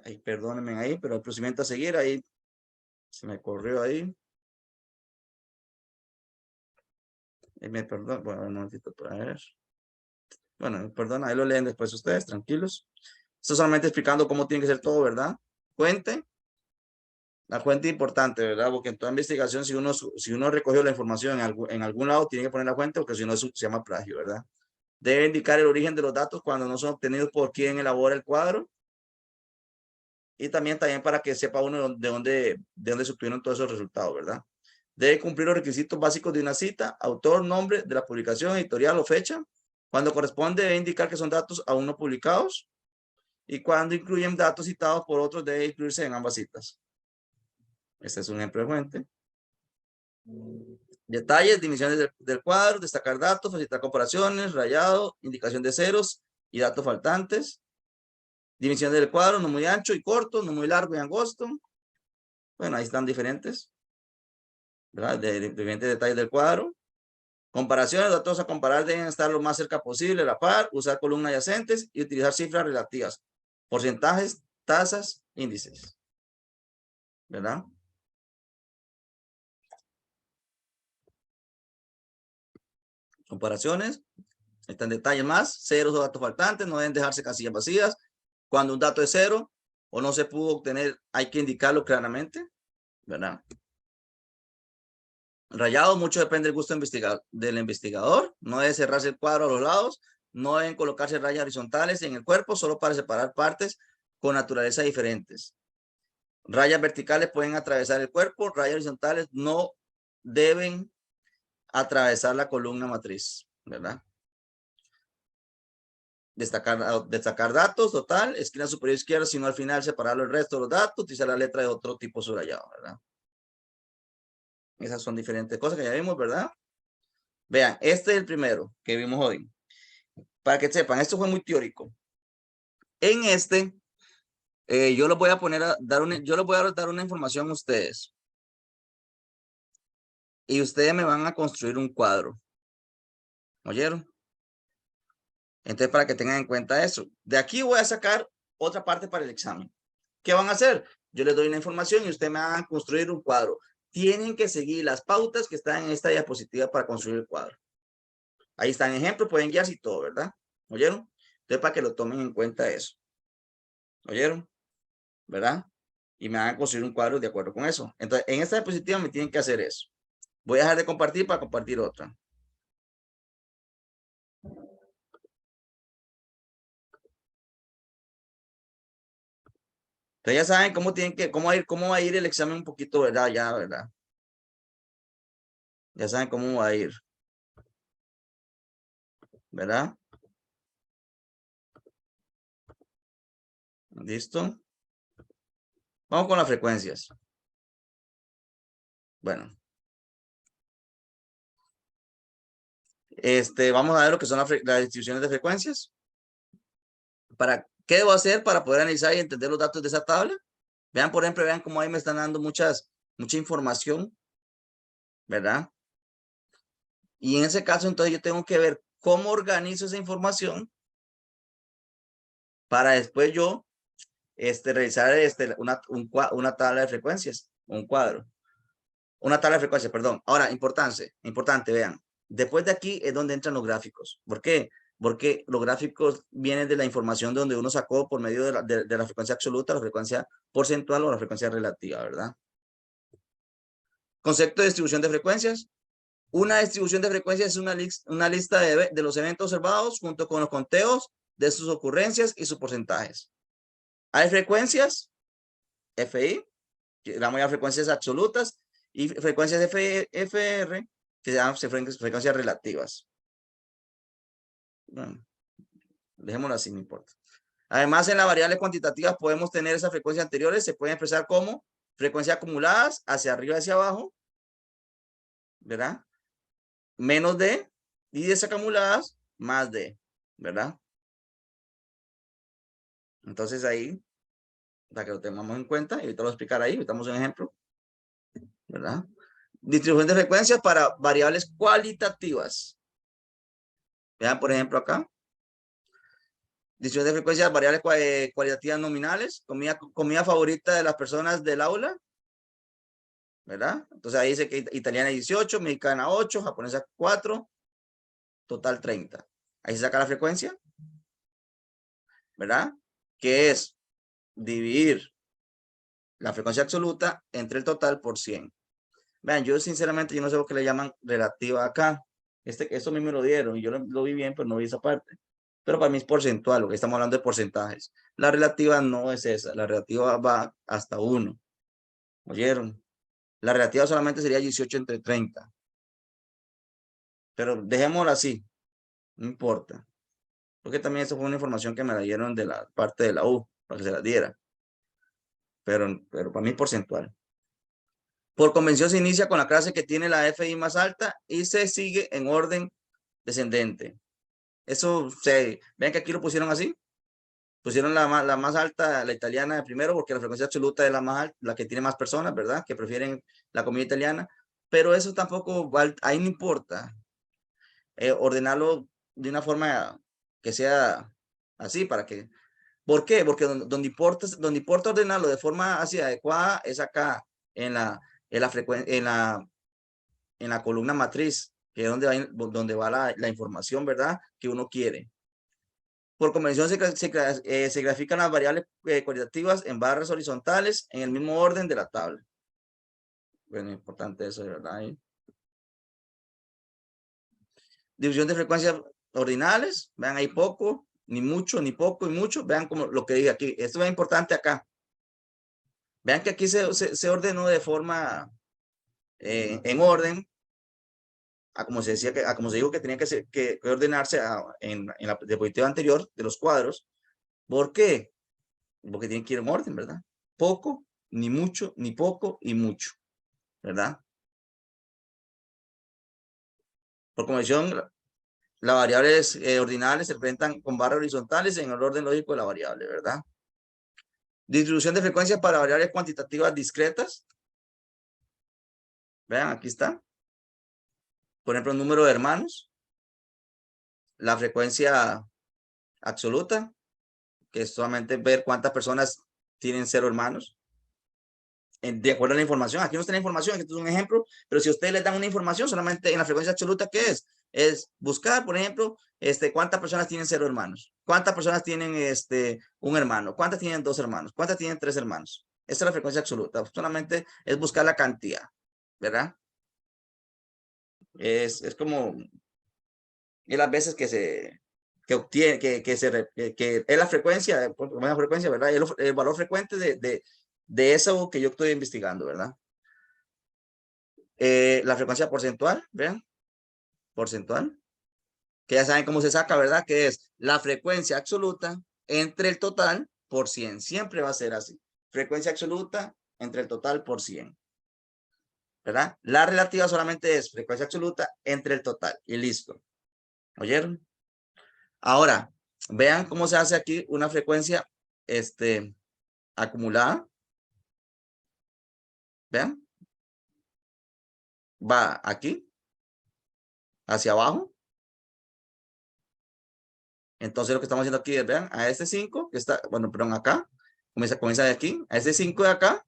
Ay, perdónenme ahí, pero el procedimiento a seguir ahí se me corrió ahí. Me perdón, bueno, no necesito ver. Bueno, perdón, ahí lo leen después ustedes, tranquilos. Esto solamente explicando cómo tiene que ser todo, ¿verdad? Fuente. La fuente importante, ¿verdad? Porque en toda investigación, si uno recogió la información en algún lado, tiene que poner la fuente, porque si no, eso se llama plagio, ¿verdad? Debe indicar el origen de los datos cuando no son obtenidos por quien elabora el cuadro. Y también para que sepa uno de dónde se obtuvieron todos esos resultados, ¿verdad? Debe cumplir los requisitos básicos de una cita, autor, nombre de la publicación, editorial o fecha. Cuando corresponde, debe indicar que son datos aún no publicados. Y cuando incluyen datos citados por otros, debe incluirse en ambas citas. Este es un ejemplo de fuente. Detalles, dimensiones del cuadro, destacar datos, facilitar comparaciones, rayado, indicación de ceros y datos faltantes. Dimensiones del cuadro, no muy ancho y corto, no muy largo y angosto. Bueno, ahí están diferentes, ¿verdad? Diferentes detalles del cuadro. Comparaciones, datos a comparar deben estar lo más cerca posible, a la par, usar columnas adyacentes y utilizar cifras relativas, porcentajes, tasas, índices, ¿verdad? Comparaciones, están detalles más, ceros o datos faltantes, no deben dejarse casillas vacías. Cuando un dato es cero o no se pudo obtener, hay que indicarlo claramente, ¿verdad? Rayado, mucho depende del gusto del investigador. No debe cerrarse el cuadro a los lados, no deben colocarse rayas horizontales en el cuerpo solo para separar partes con naturaleza diferentes. Rayas verticales pueden atravesar el cuerpo, rayas horizontales no deben atravesar la columna matriz, ¿verdad? Destacar datos, total, esquina superior izquierda, sino al final separar el resto de los datos, utilizar la letra de otro tipo subrayado, ¿verdad? Esas son diferentes cosas que ya vimos, ¿verdad? Vean, este es el primero que vimos hoy. Para que sepan, esto fue muy teórico. En este, yo les voy a poner yo les voy a dar una información a ustedes. Y ustedes me van a construir un cuadro. ¿Oyeron? Entonces, para que tengan en cuenta eso. De aquí voy a sacar otra parte para el examen. ¿Qué van a hacer? Yo les doy una información y ustedes me van a construir un cuadro. Tienen que seguir las pautas que están en esta diapositiva para construir el cuadro. Ahí están ejemplos, pueden guiarse y todo, ¿verdad? ¿Oyeron? Entonces, para que lo tomen en cuenta eso. ¿Oyeron? ¿Verdad? Y me van a construir un cuadro de acuerdo con eso. Entonces, en esta diapositiva me tienen que hacer eso. Voy a dejar de compartir para compartir otra. Entonces ya saben cómo va a ir el examen un poquito, ¿verdad? Ya, ¿verdad? Ya saben cómo va a ir. ¿Verdad? ¿Listo? Vamos con las frecuencias. Bueno. Vamos a ver lo que son las distribuciones de frecuencias. ¿Qué debo hacer para poder analizar y entender los datos de esa tabla? Vean, por ejemplo, vean cómo ahí me están dando mucha información, ¿verdad? Y en ese caso, entonces yo tengo que ver cómo organizo esa información para después yo realizar una tabla de frecuencias, un cuadro. Una tabla de frecuencias, perdón. Ahora, importante, vean. Después de aquí es donde entran los gráficos. ¿Por qué? Porque los gráficos vienen de la información donde uno sacó por medio de la frecuencia absoluta, la frecuencia porcentual o la frecuencia relativa, ¿verdad? Concepto de distribución de frecuencias. Una distribución de frecuencias es una lista de los eventos observados junto con los conteos de sus ocurrencias y sus porcentajes. Hay frecuencias, FI, que la mayoría de frecuencias absolutas, y frecuencias FR, que se llaman frecuencias relativas. Bueno, dejémoslo así, no importa. Además, en las variables cuantitativas podemos tener esas frecuencias anteriores, se pueden expresar como frecuencias acumuladas hacia arriba y hacia abajo, ¿verdad? Menos D, y desacumuladas más D, ¿verdad? Entonces ahí, para que lo tengamos en cuenta, y ahorita lo voy a explicar ahí, ahorita damos un ejemplo, ¿verdad? Distribución de frecuencias para variables cualitativas. Vean, por ejemplo, acá. Distribución de frecuencias, variables cualitativas nominales, comida favorita de las personas del aula, ¿verdad? Entonces ahí dice que italiana 18, mexicana 8, japonesa 4, total 30. Ahí se saca la frecuencia, ¿verdad? Que es dividir la frecuencia absoluta entre el total por 100. Vean, yo sinceramente yo no sé por qué le llaman relativa acá. Esto mismo me lo dieron y yo lo vi bien, pero no vi esa parte. Pero para mí es porcentual, lo que estamos hablando de porcentajes. La relativa no es esa, la relativa va hasta 1. ¿Oyeron? La relativa solamente sería 18 entre 30. Pero dejémoslo así, no importa. Porque también eso fue una información que me la dieron de la parte de la U, para que se la diera. Pero para mí es porcentual. Por convención se inicia con la clase que tiene la FI más alta y se sigue en orden descendente. Eso ven que aquí lo pusieron así. Pusieron la más alta, la italiana de primero, porque la frecuencia absoluta es la más alta, la que tiene más personas, ¿verdad? Que prefieren la comida italiana. Pero eso tampoco, ahí no importa. Ordenarlo de una forma que sea así, para que... ¿Por qué? Porque donde importa ordenarlo de forma así adecuada es acá, en la columna matriz, que es donde va la información, ¿verdad? Que uno quiere. Por convención se grafican las variables cualitativas en barras horizontales en el mismo orden de la tabla. Bueno, importante eso, ¿verdad? División de frecuencias ordinales, vean ahí poco, ni mucho, ni poco y mucho. Vean como lo que dije aquí. Esto es importante acá. Vean que aquí se ordenó de forma en orden, a como se decía a como se dijo que tenía que ordenarse en la diapositiva anterior de los cuadros. ¿Por qué? Porque tiene que ir en orden, ¿verdad? Poco, ni mucho, ni poco y mucho, ¿verdad? Por convención, las variables ordinales se representan con barras horizontales en el orden lógico de la variable, ¿verdad? Distribución de frecuencias para variables cuantitativas discretas. Vean, aquí está. Por ejemplo, el número de hermanos. La frecuencia absoluta, que es solamente ver cuántas personas tienen 0 hermanos. De acuerdo a la información. Aquí no está la información, esto es un ejemplo, pero si ustedes les dan una información solamente en la frecuencia absoluta, ¿qué es? Es buscar, por ejemplo, cuántas personas tienen 0 hermanos, cuántas personas tienen un hermano, cuántas tienen 2 hermanos, cuántas tienen 3 hermanos. Esa es la frecuencia absoluta. Solamente es buscar la cantidad, ¿verdad? Es como y las veces que obtiene, que es la frecuencia, ¿verdad? El valor frecuente de eso que yo estoy investigando, ¿verdad? La frecuencia porcentual, vean, porcentual, que ya saben cómo se saca, ¿verdad? Que es la frecuencia absoluta entre el total por 100. Siempre va a ser así. Frecuencia absoluta entre el total por 100. ¿Verdad? La relativa solamente es frecuencia absoluta entre el total y listo. ¿Oyeron? Ahora, vean cómo se hace aquí una frecuencia acumulada. Vean. Va aquí, hacia abajo. Entonces lo que estamos haciendo aquí es, vean, a este 5, que está, bueno, perdón, acá, comienza de aquí, a este 5 de acá,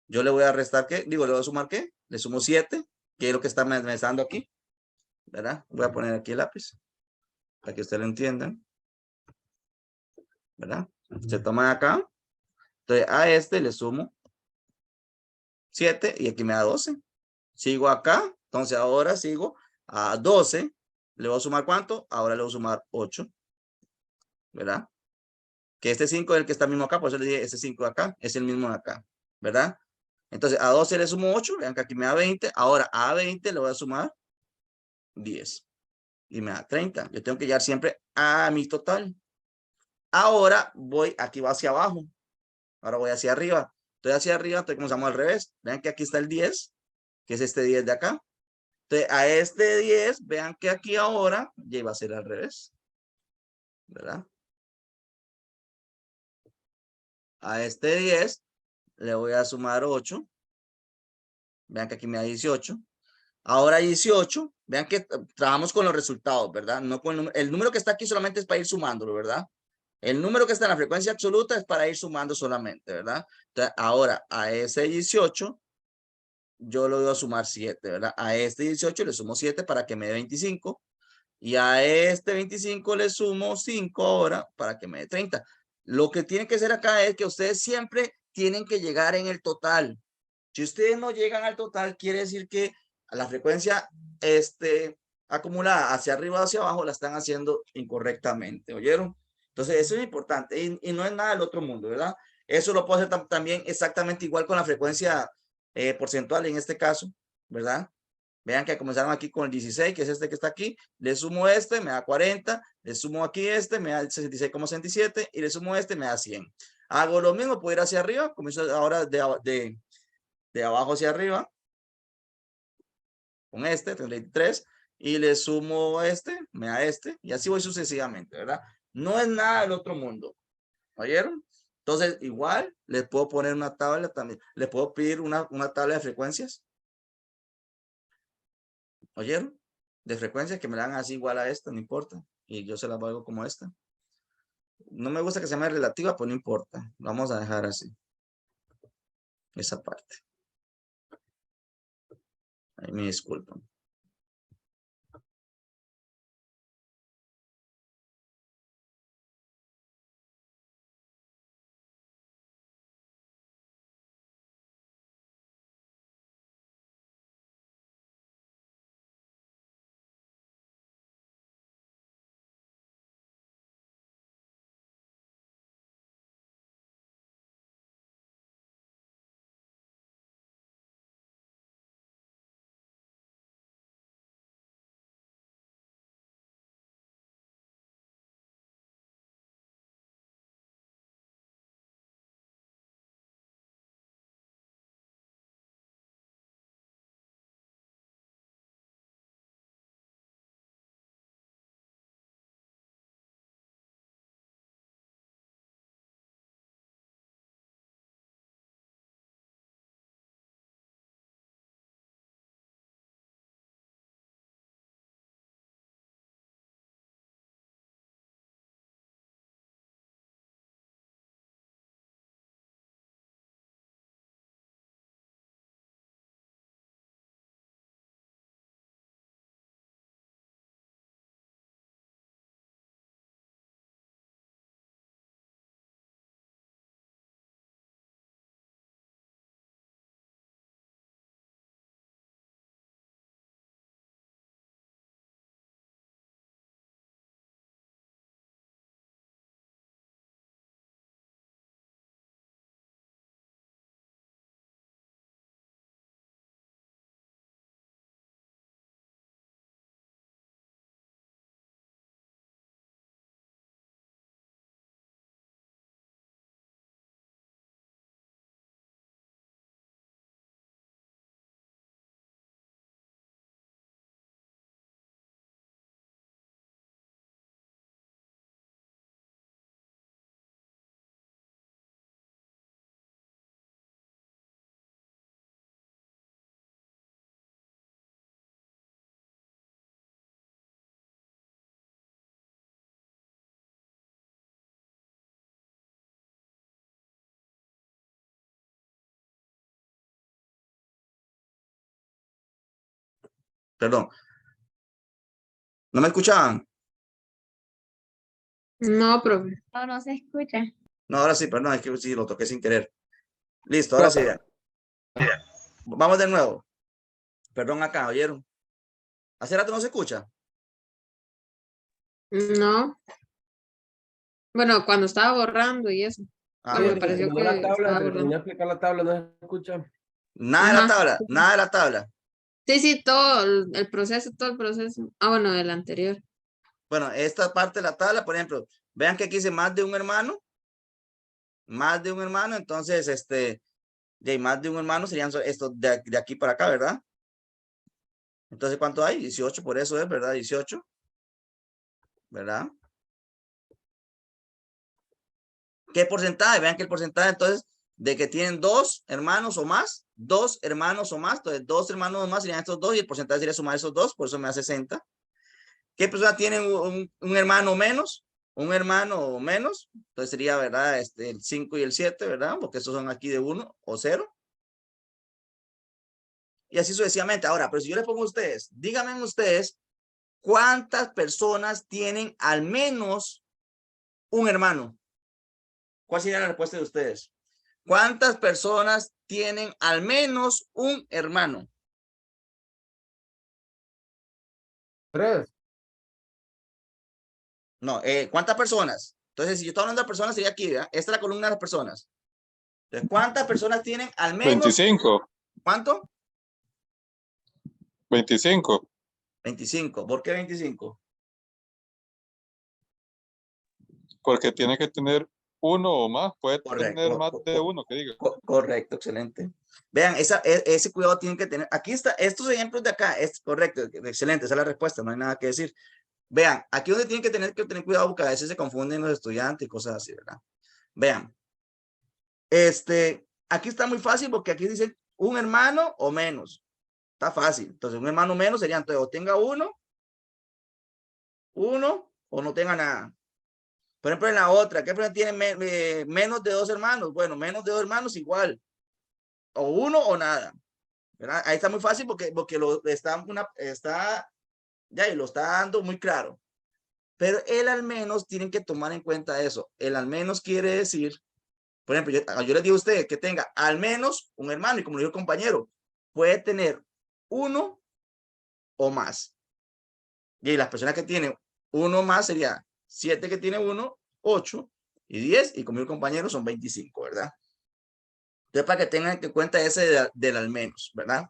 yo le voy a restar, ¿qué? Digo, le voy a sumar, ¿qué? Le sumo 7, que es lo que está me está dando aquí, ¿verdad? Voy a poner aquí el lápiz, para que ustedes lo entiendan, ¿verdad? Se toma acá, entonces a este le sumo 7 y aquí me da 12. Sigo acá, entonces ahora sigo a 12, le voy a sumar ¿cuánto? Ahora le voy a sumar 8, ¿verdad? Que este 5 es el que está mismo acá, por eso le dije este 5 de acá, es el mismo de acá, ¿verdad? Entonces, a 12 le sumo 8, vean que aquí me da 20. Ahora, a 20 le voy a sumar 10. Y me da 30. Yo tengo que llegar siempre a mi total. Ahora voy, aquí va hacia abajo. Ahora voy hacia arriba. Estoy hacia arriba, entonces comenzamos al revés. Vean que aquí está el 10, que es este 10 de acá. Entonces, a este 10, vean que aquí ahora ya iba a ser al revés. ¿Verdad? A este 10 le voy a sumar 8. Vean que aquí me da 18. Ahora 18, vean que trabajamos con los resultados, ¿verdad? No con el número que está aquí solamente es para ir sumándolo, ¿verdad? El número que está en la frecuencia absoluta es para ir sumando solamente, ¿verdad? Entonces, ahora a ese 18, yo lo voy a sumar 7, ¿verdad? A este 18 le sumo 7 para que me dé 25. Y a este 25 le sumo 5 ahora para que me dé 30. Lo que tiene que ser acá es que ustedes siempre tienen que llegar en el total. Si ustedes no llegan al total, quiere decir que la frecuencia acumulada hacia arriba o hacia abajo la están haciendo incorrectamente, ¿oyeron? Entonces, eso es importante y no es nada del otro mundo, ¿verdad? Eso lo puedo hacer también exactamente igual con la frecuencia porcentual en este caso, ¿verdad? Vean que comenzaron aquí con el 16, que es este que está aquí. Le sumo este, me da 40. Le sumo aquí este, me da 66,67. Y le sumo este, me da 100. Hago lo mismo, puedo ir hacia arriba. Comienzo ahora de abajo hacia arriba. Con este, 33. Y le sumo este, me da este. Y así voy sucesivamente, ¿verdad? No es nada del otro mundo. ¿Oyeron? Entonces, igual, les puedo poner una tabla también. Les puedo pedir una tabla de frecuencias. ¿Oyeron? De frecuencia que me la dan así igual a esta, no importa. Y yo se la valgo como esta. No me gusta que se llame relativa, pues no importa. Vamos a dejar así. Esa parte. Ahí me disculpan. Perdón. ¿No me escuchaban? No, profe. No, no se escucha. No, ahora sí, perdón, es que sí lo toqué sin querer. Listo, ahora sí. Vamos de nuevo. Perdón acá, ¿oyeron? ¿Hace rato no se escucha? No. Bueno, cuando estaba borrando y eso. Ah, Bueno, me bueno. pareció terminó que la tabla, estaba terminó de borrando. explicar la tabla, no se escucha. Nada de la Ajá. tabla, nada de la tabla. Sí, sí, todo el proceso, todo el proceso. Ah, bueno, del anterior. Bueno, esta parte de la tabla, por ejemplo, vean que aquí dice más de un hermano, entonces, de más de un hermano serían estos de aquí para acá, ¿verdad? Entonces, ¿cuánto hay? 18, por eso es, ¿verdad? 18, ¿verdad? ¿Qué porcentaje? Vean que el porcentaje, entonces, de que tienen dos hermanos o más, entonces dos hermanos o más serían estos dos y el porcentaje sería sumar esos dos, por eso me da 60. ¿Qué persona tiene un hermano menos? Un hermano menos, entonces sería, ¿verdad? El 5 y el 7, ¿verdad? Porque estos son aquí de 1 o 0. Y así sucesivamente. Ahora, pero si yo les pongo a ustedes, díganme ustedes, ¿cuántas personas tienen al menos un hermano? ¿Cuál sería la respuesta de ustedes? ¿Cuántas personas tienen al menos un hermano? 3. No, ¿cuántas personas? Entonces, si yo estoy hablando de personas, sería aquí, ¿verdad? Esta es la columna de las personas. Entonces, ¿cuántas personas tienen al menos? 25. ¿Cuánto? 25. 25. ¿Por qué 25? Porque tiene que tener uno o más. Puede tener más Correcto. de uno, que diga. Correcto, excelente. Vean, ese cuidado tienen que tener. Aquí está, estos ejemplos de acá, es correcto, excelente, esa es la respuesta, no hay nada que decir. Vean, aquí donde tienen que tener cuidado porque a veces se confunden los estudiantes y cosas así, ¿verdad? Vean, aquí está muy fácil porque aquí dice un hermano o menos. Está fácil. Entonces, un hermano menos sería, entonces, o tenga uno o no tenga nada. Por ejemplo, en la otra, ¿qué persona tiene menos de dos hermanos? Bueno, menos de dos hermanos igual. O uno o nada. ¿Verdad? Ahí está muy fácil porque ya, y lo está dando muy claro. Pero el al menos tienen que tomar en cuenta eso. El al menos quiere decir, por ejemplo, yo les digo a usted que tenga al menos un hermano, y como le digo el compañero, puede tener uno o más. Y las personas que tienen uno o más sería 7 que tiene 1, 8 y 10, y como el compañero son 25, ¿verdad? Entonces, para que tengan en cuenta ese del al menos, ¿verdad?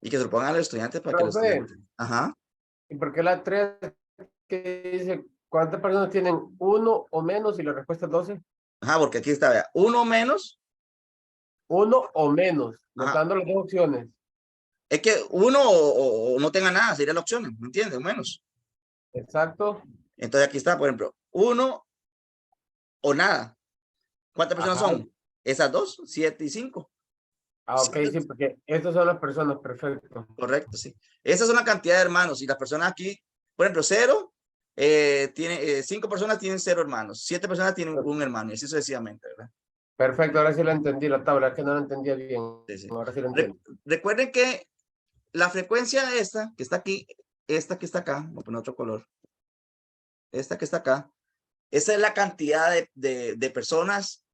Y que se lo pongan a los estudiantes para que los Profe, estudiantes. Ajá. ¿y por qué la 3 que dice cuántas personas tienen uno o menos y la respuesta es 12? Ajá, porque aquí está, vea, uno menos. Uno o menos, nos Ajá. dando las dos opciones. Es que uno o no tenga nada, sería la opción, ¿me entiendes? O menos. Exacto. Entonces aquí está, por ejemplo, uno o nada. ¿Cuántas personas Ajá. son? Esas dos, 7 y 5. Ah, ok, sí, porque estas son las personas, perfecto. Correcto, sí. Esa es una cantidad de hermanos y las personas aquí, por ejemplo, 0, tiene 5 personas tienen 0 hermanos, 7 personas tienen un hermano y así sucesivamente, ¿verdad? Perfecto, ahora sí la entendí, la tabla, es que no la entendía bien. Sí, sí. Ahora sí la entiendo. Recuerden que la frecuencia esta que está aquí, esta que está acá, voy a poner otro color, esta que está acá, esa es la cantidad de personas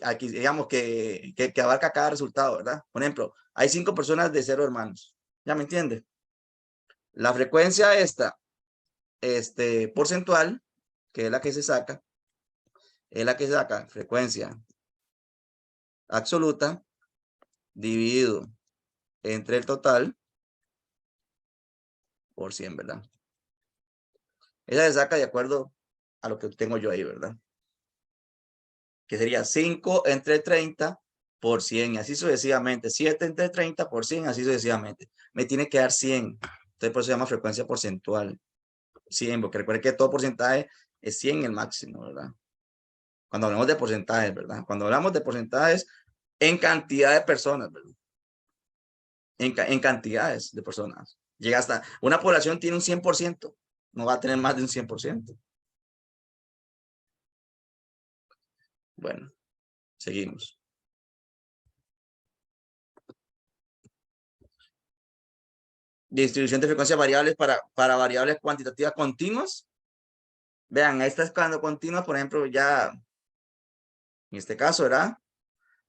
aquí, digamos, que abarca cada resultado, ¿verdad? Por ejemplo, hay 5 personas de 0 hermanos, ¿ya me entiende? La frecuencia esta, porcentual, que es la que se saca, es la que se saca frecuencia absoluta dividido entre el total por 100, ¿verdad? Esa se saca de acuerdo a lo que tengo yo ahí, ¿verdad? Que sería 5 entre 30 por 100 y así sucesivamente. 7 entre 30 por 100, así sucesivamente. Me tiene que dar 100. Entonces por eso se llama frecuencia porcentual. 100, porque recuerde que todo porcentaje es 100 el máximo, ¿verdad? Cuando hablamos de porcentajes, ¿verdad? Cuando hablamos de porcentajes en cantidad de personas, ¿verdad? En cantidades de personas. Llega hasta, una población tiene un 100%, no va a tener más de un 100%. Bueno, seguimos. Distribución de frecuencias variables para variables cuantitativas continuas. Vean, esta es cuando continuas, por ejemplo, ya, en este caso, ¿verdad?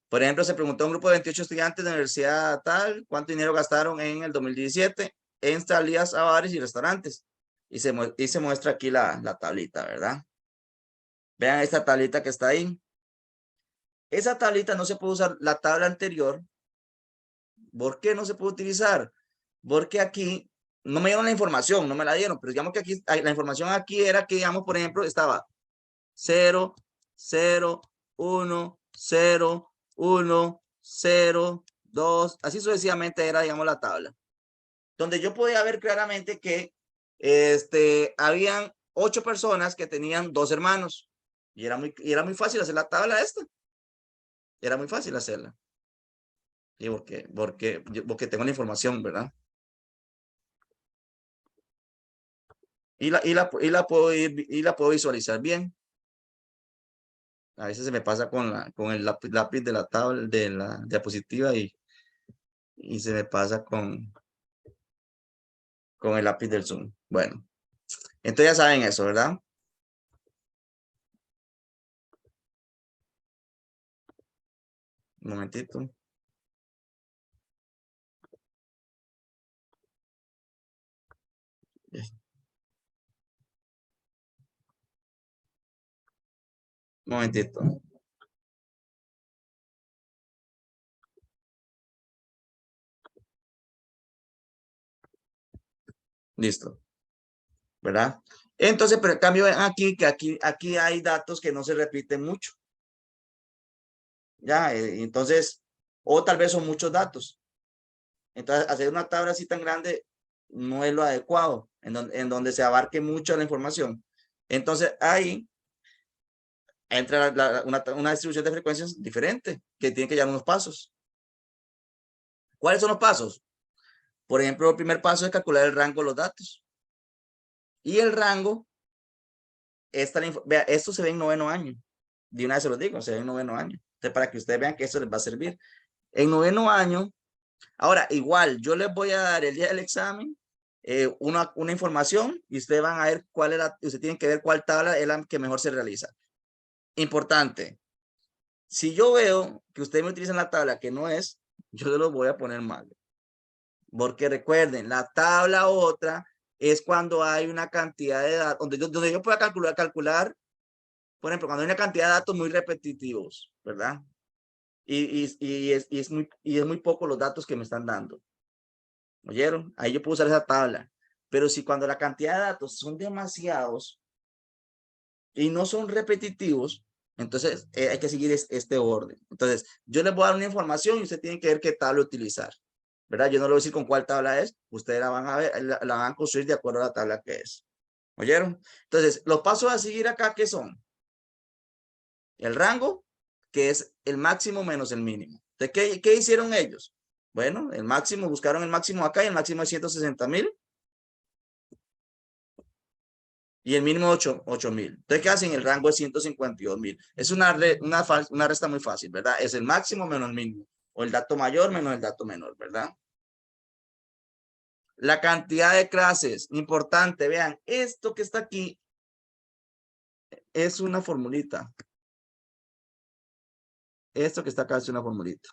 Por ejemplo, se preguntó a un grupo de 28 estudiantes de la universidad tal, cuánto dinero gastaron en el 2017 en salidas a bares y restaurantes. Y se muestra aquí la tablita, ¿verdad? Vean esta tablita que está ahí. esa tablita no se puede usar la tabla anterior. ¿Por qué no se puede utilizar? Porque aquí no me dieron la información, no me la dieron, pero digamos que aquí la información aquí era que, digamos, por ejemplo, estaba 0, 0, 1, 0, 1, 0, 2, así sucesivamente era, digamos, la tabla. Donde yo podía ver claramente que habían 8 personas que tenían 2 hermanos. Y era muy fácil hacer la tabla esta. Era muy fácil hacerla. ¿Y por qué? Porque tengo la información, ¿verdad? Y la puedo visualizar bien. A veces se me pasa con el lápiz de la tabla, de la diapositiva y se me pasa con el lápiz del Zoom. Bueno, entonces ya saben eso, ¿verdad? Un momentito. Un momentito. Listo. ¿Verdad? Entonces, pero en cambio aquí, que aquí hay datos que no se repiten mucho. Ya, entonces, o tal vez son muchos datos. Entonces, hacer una tabla así tan grande no es lo adecuado, en donde se abarque mucho la información. Entonces, ahí entra una distribución de frecuencias diferente, que tiene que llevar unos pasos. ¿Cuáles son los pasos? Por ejemplo, el primer paso es calcular el rango de los datos. Y el rango, vea, esto se ve en noveno año. De una vez se lo digo, se ve en noveno año. Entonces, para que ustedes vean que eso les va a servir. En noveno año, ahora igual, yo les voy a dar el día del examen una información y ustedes van a ver cuál es ustedes tienen que ver cuál tabla es la que mejor se realiza. Importante. Si yo veo que ustedes me utilizan la tabla que no es, yo se los voy a poner mal. Porque recuerden, la tabla otra es cuando hay una cantidad de datos, donde yo pueda calcular, por ejemplo, cuando hay una cantidad de datos muy repetitivos, ¿verdad? Y es muy poco los datos que me están dando. ¿Oyeron? Ahí yo puedo usar esa tabla. Pero si cuando la cantidad de datos son demasiados y no son repetitivos, entonces hay que seguir este orden. Entonces, yo les voy a dar una información y ustedes tienen que ver qué tabla utilizar. ¿Verdad? Yo no le voy a decir con cuál tabla es. Ustedes la van a ver, la van a construir de acuerdo a la tabla que es. ¿Oyeron? Entonces, los pasos a seguir acá, ¿qué son? El rango, que es el máximo menos el mínimo. Entonces, ¿qué hicieron ellos? Bueno, el máximo, buscaron el máximo acá y el máximo es 160,000. Y el mínimo 8,000. Entonces, ¿qué hacen? El rango es 152,000. Es una resta muy fácil, ¿verdad? Es el máximo menos el mínimo. O el dato mayor menos el dato menor, ¿verdad? La cantidad de clases, importante, vean, esto que está aquí es una formulita. Esto que está acá es una formulita.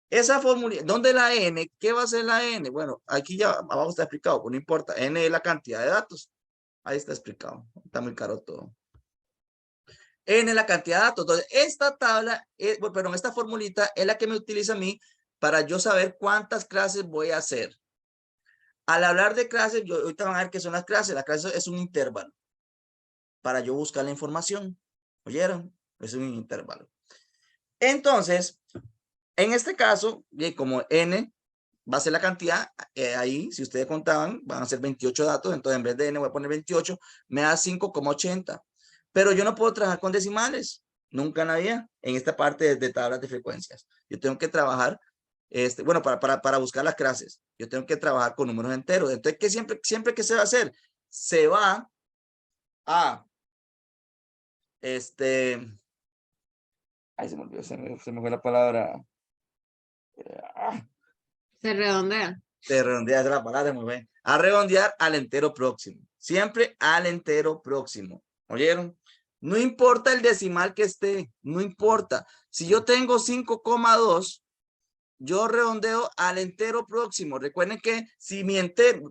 Esa formulita, ¿dónde la n? ¿Qué va a ser la n? Bueno, aquí ya abajo está explicado, pues no importa. N es la cantidad de datos. Ahí está explicado. Está muy caro todo. N es la cantidad de datos. Entonces, esta tabla, perdón, esta formulita es la que me utiliza a mí para yo saber cuántas clases voy a hacer. Al hablar de clases, ahorita van a ver qué son las clases. La clase es un intervalo para yo buscar la información. ¿Oyeron? Es un intervalo. Entonces, en este caso, como n va a ser la cantidad, ahí, si ustedes contaban, van a ser 28 datos. Entonces, en vez de n voy a poner 28, me da 5,80. Pero yo no puedo trabajar con decimales. Nunca nadie en esta parte de tablas de frecuencias. Yo tengo que trabajar, bueno, para buscar las clases. Yo tengo que trabajar con números enteros. Entonces, ¿qué siempre que se va a hacer? Se va a, ahí se me olvidó, se me fue la palabra. Se redondea. De redondear la palabra, muy bien. A redondear al entero próximo. Siempre al entero próximo. ¿Oyeron? No importa el decimal que esté, no importa. Si yo tengo 5,2, yo redondeo al entero próximo. Recuerden que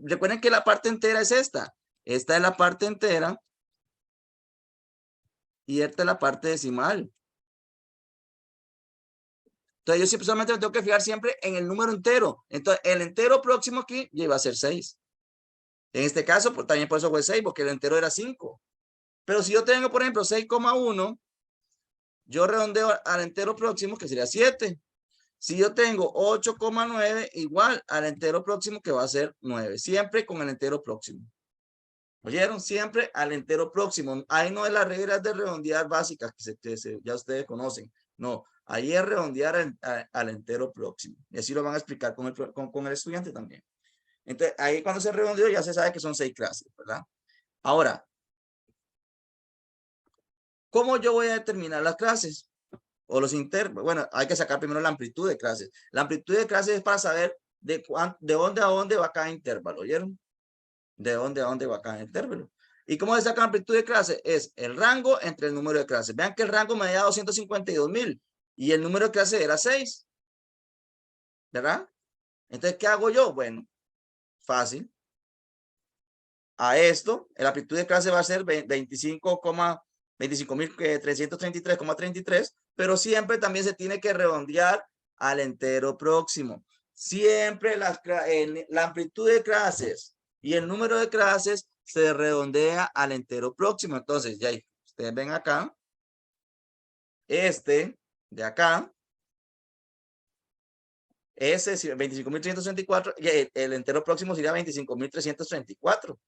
recuerden que la parte entera es esta. Esta es la parte entera y esta es la parte decimal. Entonces yo siempre solamente me tengo que fijar siempre en el número entero. Entonces el entero próximo aquí ya iba a ser 6. En este caso, pues también por eso fue 6, porque el entero era 5. Pero si yo tengo, por ejemplo, 6,1, yo redondeo al entero próximo, que sería 7. Si yo tengo 8,9, igual al entero próximo, que va a ser 9. Siempre con el entero próximo. ¿Oyeron? Siempre al entero próximo. Ahí no es las reglas de redondear básicas que ya ustedes conocen. No, ahí es redondear al entero próximo. Y así lo van a explicar con el estudiante también. Entonces, ahí cuando se redondeó ya se sabe que son 6 clases, ¿verdad? Ahora, ¿cómo yo voy a determinar las clases? O los intervalos. Bueno, hay que sacar primero la amplitud de clases. La amplitud de clases es para saber de dónde a dónde va cada intervalo, ¿oyeron? De dónde a dónde va cada intervalo. ¿Y cómo se saca la amplitud de clases? Es el rango entre el número de clases. Vean que el rango me da 252,000 y el número de clases era 6. ¿Verdad? Entonces, ¿qué hago yo? Bueno, fácil. A esto, la amplitud de clase va a ser 25.333,33, pero siempre también se tiene que redondear al entero próximo. Siempre la amplitud de clases y el número de clases se redondea al entero próximo. Entonces, ya ustedes ven acá, este de acá, ese es 25.334, y el entero próximo sería 25.334.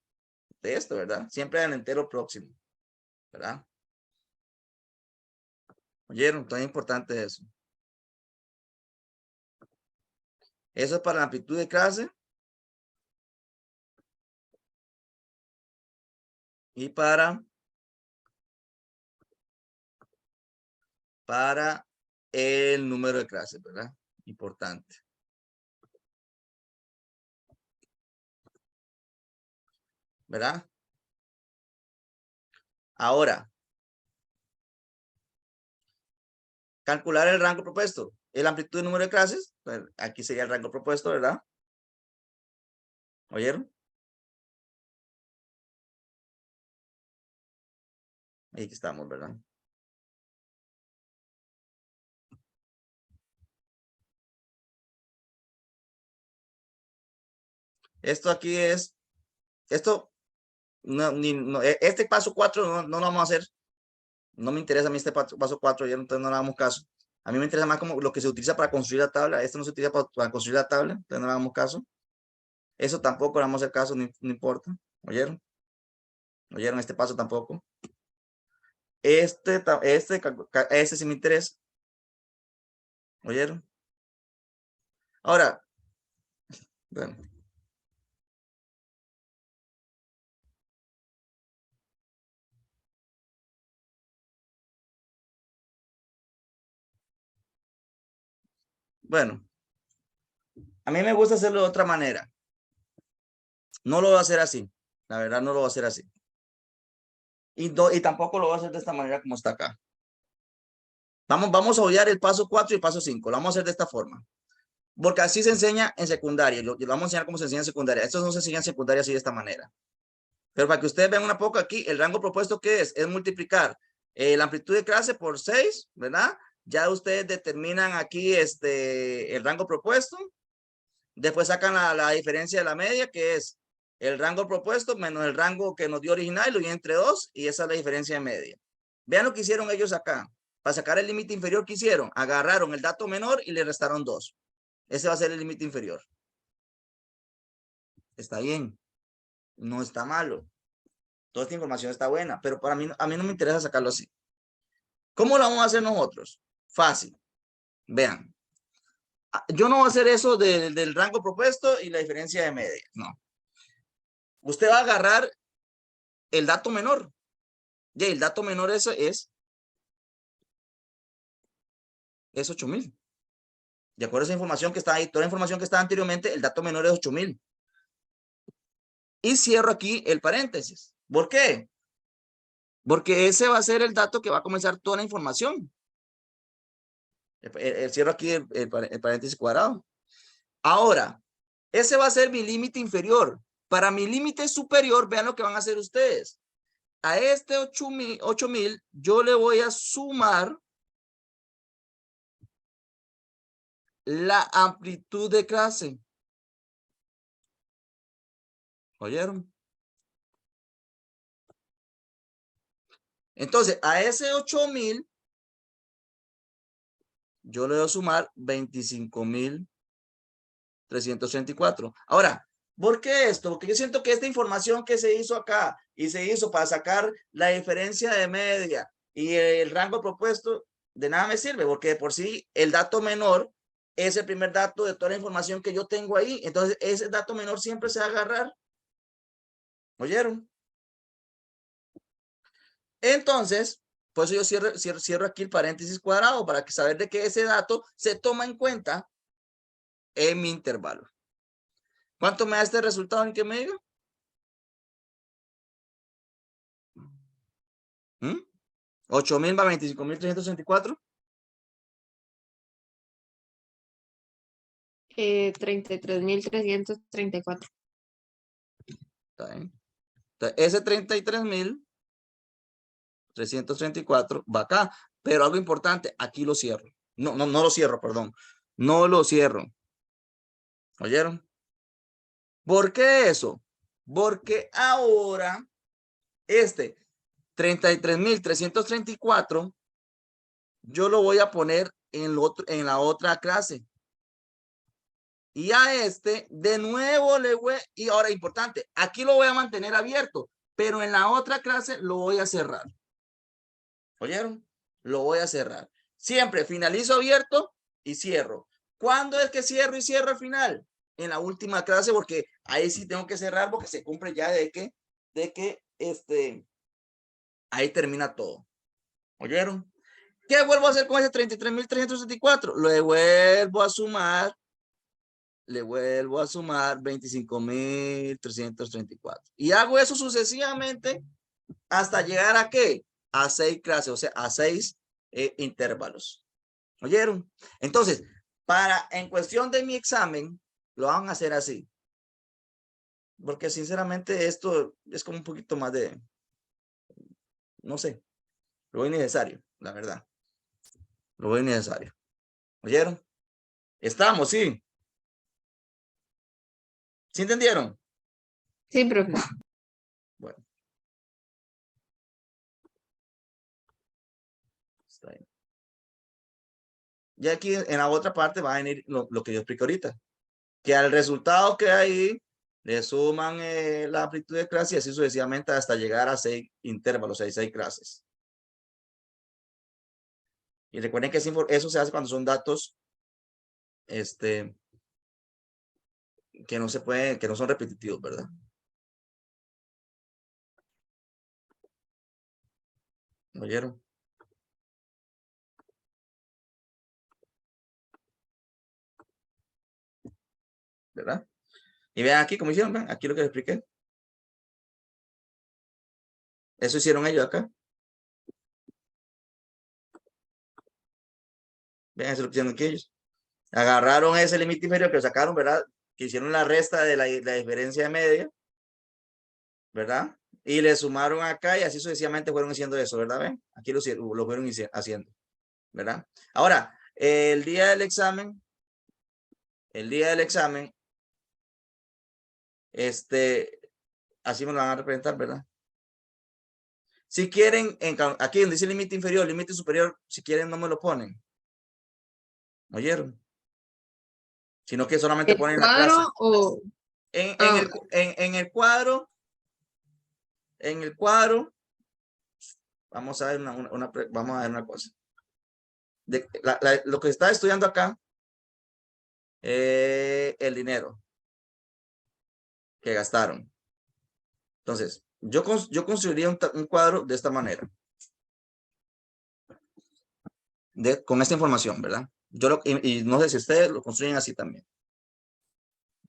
De esto, ¿verdad? Siempre al entero próximo, ¿verdad? ¿Oyeron? Tan importante eso. Eso es para la amplitud de clase. Y para el número de clases, ¿verdad? Importante. ¿Verdad? Ahora, calcular el rango propuesto. El amplitud de número de clases, pues aquí sería el rango propuesto, ¿verdad? ¿Oyeron? Ahí estamos, ¿verdad? Esto aquí es, este paso 4 no lo vamos a hacer. No me interesa a mí este paso 4, ya entonces no le damos caso. A mí me interesa más como lo que se utiliza para construir la tabla. Esto no se utiliza para construir la tabla, entonces no le damos caso. Eso tampoco le vamos a hacer caso, no importa. ¿Oyeron? ¿Oyeron? Este paso tampoco. Este sí me interesa. ¿Oyeron? Ahora, bueno. Bueno, a mí me gusta hacerlo de otra manera. No lo voy a hacer así. La verdad, no lo voy a hacer así. Y tampoco lo voy a hacer de esta manera como está acá. Vamos a obviar el paso 4 y el paso 5. Lo vamos a hacer de esta forma. Porque así se enseña en secundaria. Lo vamos a enseñar cómo se enseña en secundaria. Esto no se enseña en secundaria así de esta manera. Pero para que ustedes vean un poco aquí, el rango propuesto que es multiplicar la amplitud de clase por 6, ¿verdad? Ya ustedes determinan aquí el rango propuesto. Después sacan la diferencia de la media, que es el rango propuesto menos el rango que nos dio original, y lo dividen entre 2, y esa es la diferencia de media. Vean lo que hicieron ellos acá. Para sacar el límite inferior, ¿qué hicieron? Agarraron el dato menor y le restaron 2. Ese va a ser el límite inferior. Está bien. No está malo. Toda esta información está buena, pero a mí no me interesa sacarlo así. ¿Cómo lo vamos a hacer nosotros? Fácil. Vean. Yo no voy a hacer eso del rango propuesto y la diferencia de media. No. Usted va a agarrar el dato menor. Y el dato menor es 8,000. De acuerdo a esa información que está ahí, toda la información que estaba anteriormente, el dato menor es 8,000. Y cierro aquí el paréntesis. ¿Por qué? Porque ese va a ser el dato que va a comenzar toda la información. Cierro aquí el paréntesis cuadrado. Ahora, ese va a ser mi límite inferior. Para mi límite superior, vean lo que van a hacer ustedes. A este 8,000, yo le voy a sumar la amplitud de clase. ¿Oyeron? Entonces, a ese 8,000, yo le voy a sumar 25,334. Ahora, ¿por qué esto? Porque yo siento que esta información que se hizo acá y se hizo para sacar la diferencia de media y el rango propuesto, de nada me sirve, porque de por sí el dato menor es el primer dato de toda la información que yo tengo ahí. Entonces, ese dato menor siempre se va a agarrar. ¿Oyeron? Entonces, por eso yo cierro aquí el paréntesis cuadrado para que saber de que ese dato se toma en cuenta en mi intervalo. ¿Cuánto me da este resultado en que me diga? 8,000 va 25,364. 33,334. Está bien. Entonces, ese 33,334 va acá. Pero algo importante, aquí lo cierro. No lo cierro, perdón. No lo cierro. ¿Oyeron? ¿Por qué eso? Porque ahora este 33,334 yo lo voy a poner en la otra clase. Y a este, de nuevo le voy, y ahora importante, aquí lo voy a mantener abierto, pero en la otra clase lo voy a cerrar. ¿Oyeron? Lo voy a cerrar. Siempre finalizo abierto y cierro. ¿Cuándo es que cierro y cierro al final? En la última clase, porque ahí sí tengo que cerrar porque se cumple ya de que ahí termina todo. ¿Oyeron? ¿Qué vuelvo a hacer con ese 33,364? Le vuelvo a sumar 25,334. Y hago eso sucesivamente hasta llegar a ¿qué? A 6 clases, o sea, a 6 intervalos. ¿Oyeron? Entonces, en cuestión de mi examen, lo van a hacer así. Porque sinceramente esto es como un poquito más de, no sé, lo veo innecesario, la verdad. Lo veo innecesario. ¿Oyeron? Estamos, sí. ¿Sí entendieron? Sí, profe. Bueno. Está bien. Y aquí en la otra parte va a venir lo que yo expliqué ahorita. Que al resultado que hay, le suman la amplitud de clase y así sucesivamente hasta llegar a 6 intervalos, 6 clases. Y recuerden que eso se hace cuando son datos que no se pueden, que no son repetitivos, ¿verdad? ¿Oyeron? ¿Verdad? Y vean aquí cómo hicieron, vean, aquí lo que les expliqué. Eso hicieron ellos acá. Vean, eso lo que hicieron aquí ellos. Agarraron ese límite inferior que lo sacaron, ¿verdad? Que hicieron la resta de la diferencia de media, ¿verdad? Y le sumaron acá y así sucesivamente fueron haciendo eso, ¿verdad? ¿Ven? Aquí lo fueron haciendo, ¿verdad? Ahora, el día del examen, así me lo van a representar, ¿verdad? Si quieren, aquí donde dice límite inferior, límite superior, si quieren no me lo ponen. ¿Oyeron? Sino que solamente ¿El ponen la clase. cuadro o...? En Ah, el cuadro, vamos a ver vamos a ver una cosa. Lo que está estudiando acá, el dinero que gastaron. Entonces, yo construiría un cuadro de esta manera. Con esta información, ¿verdad? Y no sé si ustedes lo construyen así también.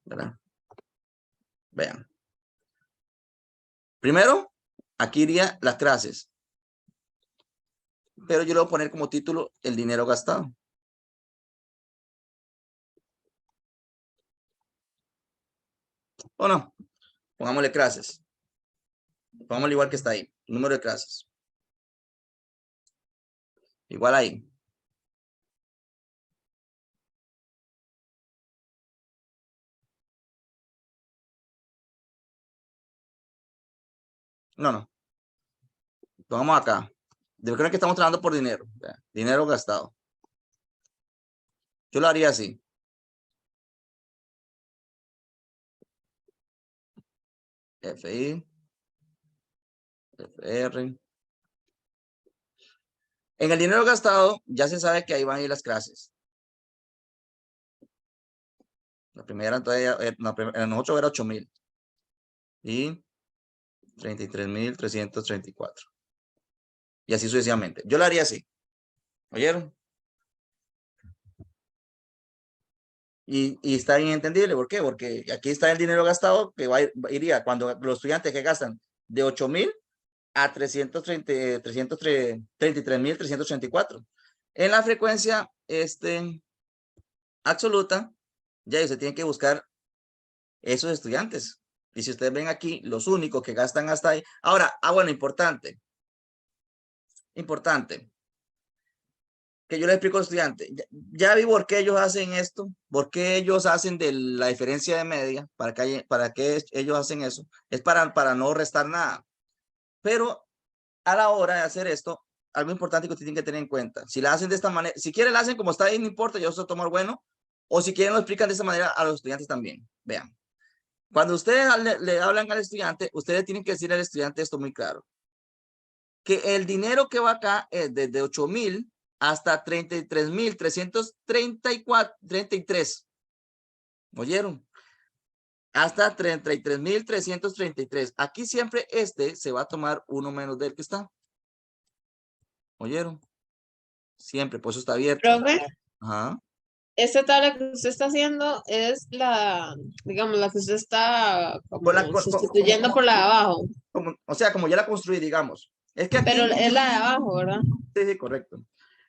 ¿Verdad? Vean. Primero, aquí iría las clases. Pero yo le voy a poner como título el dinero gastado. ¿O no? Pongámosle clases. Pongámosle igual que está ahí. Número de clases. Igual ahí. No. Pongamos acá. Yo creo que estamos trabajando por dinero. Dinero gastado. Yo lo haría así. FI. FR. En el dinero gastado, ya se sabe que ahí van a ir las clases. La primera, entonces, nosotros era 8,000. Y 33,334. Y así sucesivamente. Yo lo haría así. ¿Oyeron? Y está bien entendible. ¿Por qué? Porque aquí está el dinero gastado que iría cuando los estudiantes que gastan de 8,000 a 33,334. En la frecuencia absoluta, ya se tiene que buscar esos estudiantes. Y si ustedes ven aquí, los únicos que gastan hasta ahí. Ahora, bueno, importante, que yo les explico al estudiante. Ya vi por qué ellos hacen esto, por qué ellos hacen de la diferencia de media, para qué ellos hacen eso. Es para no restar nada. Pero a la hora de hacer esto, algo importante que ustedes tienen que tener en cuenta. Si la hacen de esta manera, si quieren la hacen como está ahí, no importa, yo soy tomar bueno. O si quieren lo explican de esta manera a los estudiantes también. Vean. Cuando ustedes le hablan al estudiante, ustedes tienen que decir al estudiante esto muy claro. Que el dinero que va acá es desde 8,000 hasta 33,333. ¿Oyeron? Hasta 33,333. Aquí siempre se va a tomar uno menos del que está. ¿Oyeron? Siempre, por eso está abierto. Profe, Ajá. esta tabla que usted está haciendo es digamos, la que usted está como sustituyendo por la de abajo. O sea, como ya la construí, digamos. Es que aquí... Pero es la de abajo, ¿verdad? Sí, correcto.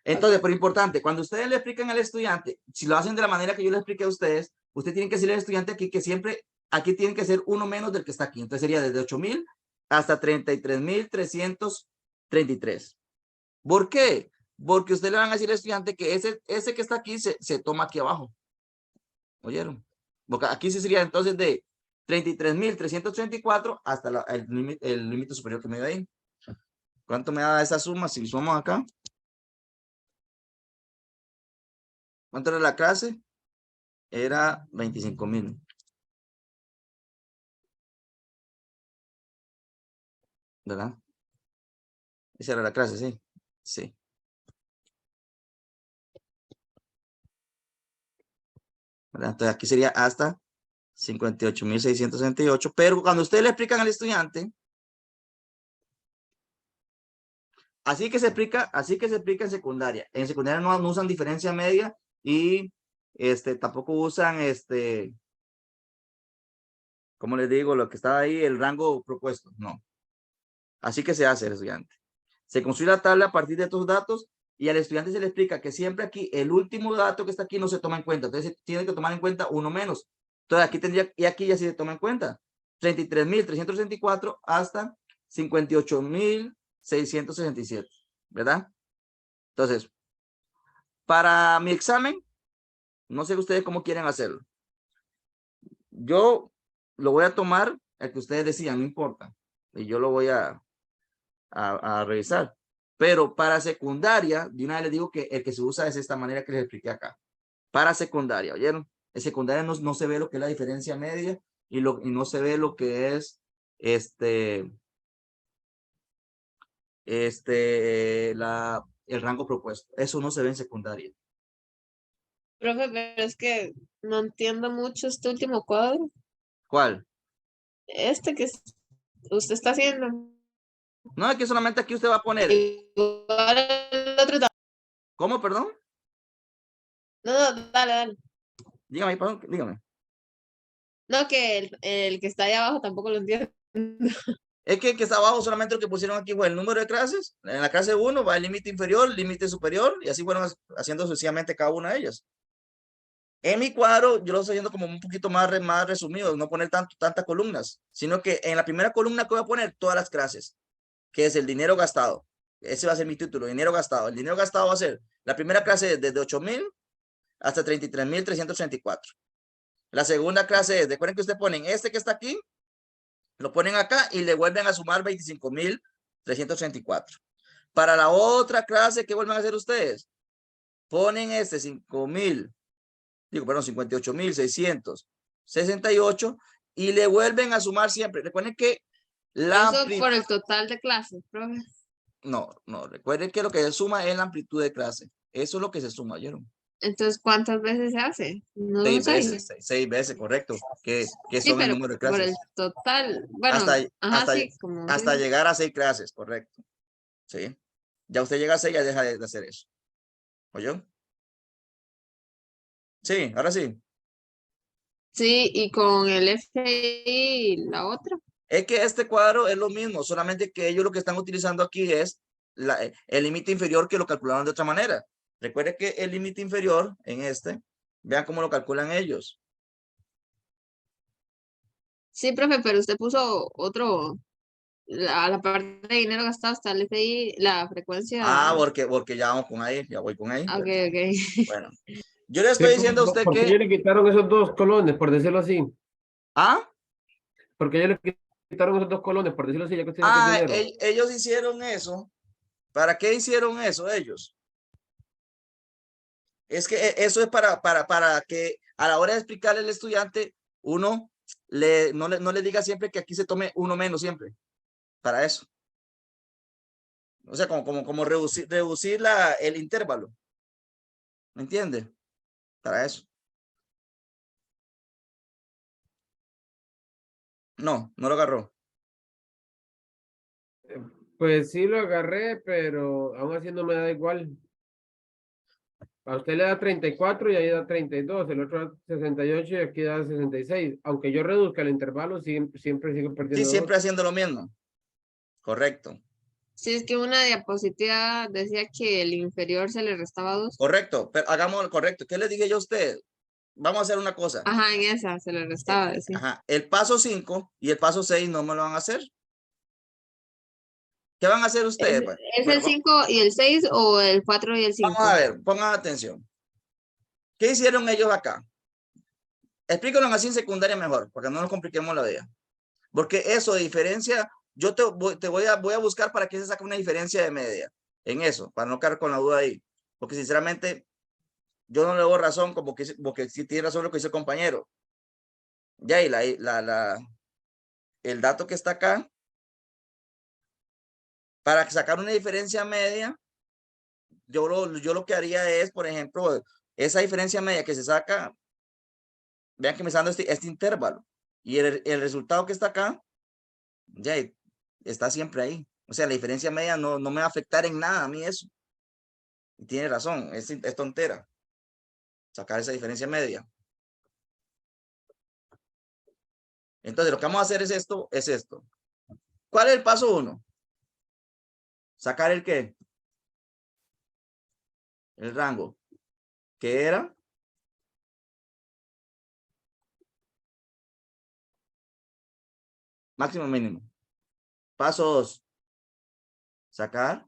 Entonces, pero importante, cuando ustedes le explican al estudiante, si lo hacen de la manera que yo le expliqué a ustedes, usted tiene que decirle al estudiante aquí que siempre, aquí tiene que ser uno menos del que está aquí. Entonces sería desde 8,000 hasta 33,333. ¿Por qué? Porque usted le van a decir al estudiante que ese que está aquí se toma aquí abajo. ¿Oyeron? Porque aquí sí sería entonces de 33,334 hasta el límite superior que me dio ahí. ¿Cuánto me da esa suma si sumamos acá? ¿Cuánto era la clase? Era 25,000. ¿Verdad? Esa era la clase, sí. Sí. ¿Verdad? Entonces aquí sería hasta 58,668. Pero cuando ustedes le explican al estudiante, así que se explica en secundaria. En secundaria no usan diferencia media y tampoco usan como les digo, lo que está ahí, el rango propuesto. No. Así que se hace el estudiante. Se construye la tabla a partir de estos datos y al estudiante se le explica que siempre aquí el último dato que está aquí no se toma en cuenta. Entonces tiene que tomar en cuenta uno menos. Entonces aquí y aquí ya sí se toma en cuenta. 33,364 hasta 58,667. ¿Verdad? Entonces, para mi examen, no sé ustedes cómo quieren hacerlo. Yo lo voy a tomar el que ustedes decían, no importa. Y yo lo voy a revisar. Pero para secundaria, de una vez les digo que el que se usa es esta manera que les expliqué acá. Para secundaria, ¿oyeron? En secundaria no se ve lo que es la diferencia media y no se ve lo que es el rango propuesto. Eso no se ve en secundaria. Profe, pero es que no entiendo mucho este último cuadro. ¿Cuál? Este que usted está haciendo. No, es que solamente aquí usted va a poner. Igual el otro. ¿Cómo, perdón? No, dale. Dígame, perdón, dígame. No, que el que está ahí abajo tampoco lo entiendo. Es que el que está abajo solamente lo que pusieron aquí fue el número de clases. En la clase 1 va el límite inferior, límite superior, y así fueron haciendo sucesivamente cada una de ellas. En mi cuadro, yo lo estoy haciendo como un poquito más resumido, no poner tantas columnas, sino que en la primera columna que voy a poner todas las clases, que es el dinero gastado. Ese va a ser mi título, dinero gastado. El dinero gastado va a ser la primera clase es desde 8,000 hasta 33,334. La segunda clase es, recuerden que usted ponen que está aquí, Lo ponen acá y le vuelven a sumar 25.334. Para la otra clase, ¿qué vuelven a hacer ustedes? Ponen 58.668 y le vuelven a sumar siempre. Recuerden que la Eso por el total de clases, profe. No, recuerden que lo que se suma es la amplitud de clase. Eso es lo que se suma, ¿oyeron? Entonces, ¿cuántas veces se hace? No 6 sé. veces, 6 veces, correcto. Que Sí, son el pero número de por el clases. total, bueno, Hasta sí, como hasta sí. llegar a 6 clases, correcto. Sí. Ya usted llega a 6, ya deja de hacer eso. ¿Oyó? Sí, ahora sí. Sí, y con el FI la otra. Es que este cuadro es lo mismo, solamente que ellos lo que están utilizando aquí es el límite inferior, que lo calcularon de otra manera. Recuerde que el límite inferior en vean cómo lo calculan ellos. Sí, profe, pero usted puso otro, a la parte de dinero gastado está el FI, la frecuencia. Porque ya vamos con ahí, ya voy con ahí. Ok, ok. Bueno, yo le Sí, estoy diciendo a usted ¿por qué que, ellos le quitaron esos dos colones, por decirlo así? Porque ellos le quitaron esos dos colones, por decirlo así, ya que usted dice que es dinero. ellos hicieron eso. ¿Para qué hicieron eso ellos? Es que eso es para que a la hora de explicarle al estudiante, uno no le diga siempre que aquí se tome uno menos siempre. Para eso. O sea, como reducir el intervalo. ¿Me entiende? Para eso. No lo agarró. Pues sí lo agarré, pero aún así no me da igual. A usted le da 34 y ahí da 32, el otro da 68 y aquí da 66. Aunque yo reduzca el intervalo, siempre sigo Sí, perdiendo siempre dos. haciendo lo mismo. Correcto. Sí, es que una diapositiva decía que el inferior se le restaba 2. Correcto. Pero hagamos correcto. ¿Qué le dije yo a usted? Vamos a hacer una cosa. Ajá, en esa se le restaba, sí. Ajá. El paso 5 y el paso 6 no me lo van a hacer. ¿Qué van a hacer ustedes? ¿Es el 5 y el 6 o el 4 y el 5? Vamos a ver, pongan atención. ¿Qué hicieron ellos acá? Explíquenlo así en secundaria mejor, porque no nos compliquemos la vida. Porque eso de diferencia, yo voy a buscar para que se saque una diferencia de media en eso, para no quedar con la duda ahí. Porque sinceramente, yo no le doy razón, porque sí tiene razón lo que dice el compañero. Ya, y el dato que está acá, para sacar una diferencia media, yo lo que haría es, por ejemplo, esa diferencia media que se saca, vean que me está dando este intervalo. Y el resultado que está acá, ya está siempre ahí. O sea, la diferencia media no me va a afectar en nada a mí eso. Y tiene razón, es tontera sacar esa diferencia media. Entonces, lo que vamos a hacer es esto. ¿Cuál es el paso 1? Sacar el qué? El rango. ¿Qué era? Máximo mínimo. Paso 2. Sacar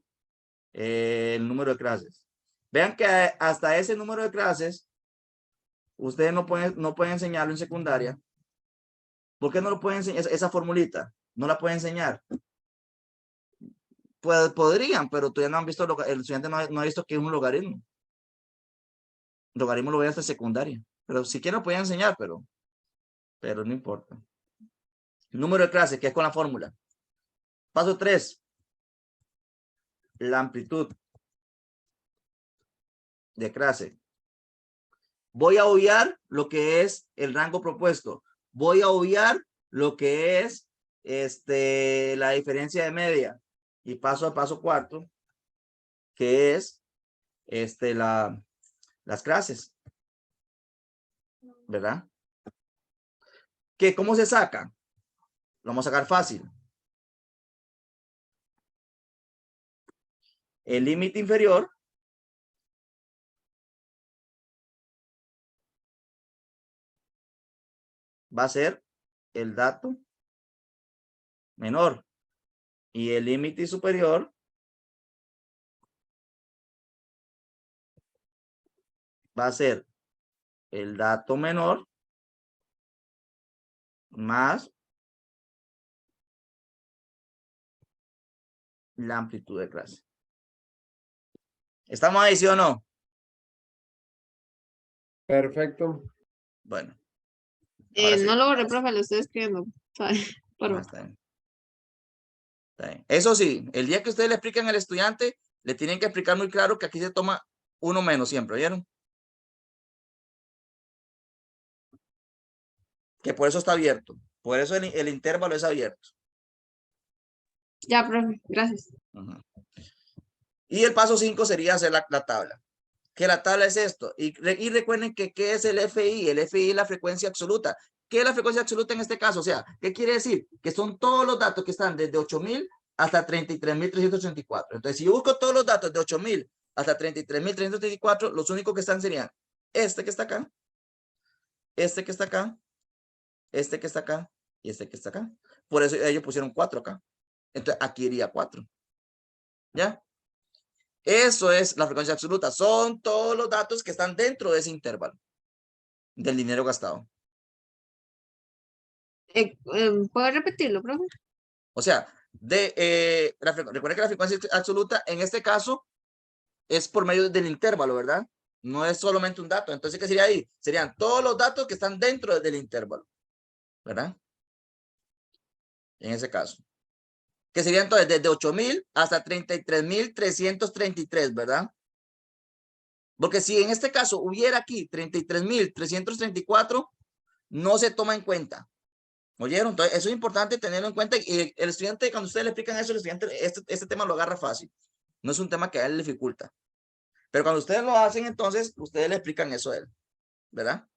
el número de clases. Vean que hasta ese número de clases, ustedes no pueden enseñarlo en secundaria. ¿Por qué no lo pueden enseñar? Esa formulita, no la pueden enseñar. Pues podrían, pero todavía no han visto, el estudiante no ha visto que es un logaritmo. El logaritmo lo ve hasta secundaria. Pero si quieren lo pueden enseñar, pero no importa. El número de clases, que es con la fórmula. Paso 3. La amplitud de clase. Voy a obviar lo que es el rango propuesto. Voy a obviar lo que es la diferencia de media. Y paso a paso 4, que es las clases. ¿Verdad? ¿Cómo se saca? Lo vamos a sacar fácil. El límite inferior va a ser el dato menor y el límite superior va a ser el dato menor más la amplitud de clase. ¿Estamos ahí, sí o no? Perfecto. Bueno. Ahora sí. No lo borré, profe, lo estoy escribiendo. Pero, Está bien. Está bien. Eso sí, el día que ustedes le explican al estudiante, le tienen que explicar muy claro que aquí se toma 1 menos siempre, ¿vieron? Que por eso está abierto. Por eso el intervalo es abierto. ya, profe, gracias. Ajá. Y el paso 5 sería hacer la tabla. Que la tabla es esto. Y recuerden que ¿qué es el FI? El FI es la frecuencia absoluta. ¿Qué es la frecuencia absoluta en este caso? O sea, ¿qué quiere decir? Que son todos los datos que están desde 8000 hasta 33.334. Entonces, si yo busco todos los datos de 8000 hasta 33.334, los únicos que están serían este que está acá, este que está acá, este que está acá y este que está acá. Por eso ellos pusieron 4 acá. Entonces, aquí iría 4. ¿Ya? Eso es la frecuencia absoluta. Son todos los datos que están dentro de ese intervalo del dinero gastado. ¿Puedo repetirlo, profe? O sea, recuerda que la frecuencia absoluta en este caso es por medio del intervalo, ¿verdad? No es solamente un dato. Entonces, ¿qué sería ahí? Serían todos los datos que están dentro del intervalo, ¿verdad? En ese caso. Que sería entonces desde 8000 hasta 33.333, ¿verdad? Porque si en este caso hubiera aquí 33.334, no se toma en cuenta. ¿Oyeron? Entonces, eso es importante tenerlo en cuenta. Y el estudiante, cuando ustedes le explican eso, el estudiante, este tema lo agarra fácil. No es un tema que a él le dificulta. Pero cuando ustedes lo hacen, entonces, ustedes le explican eso a él, ¿verdad?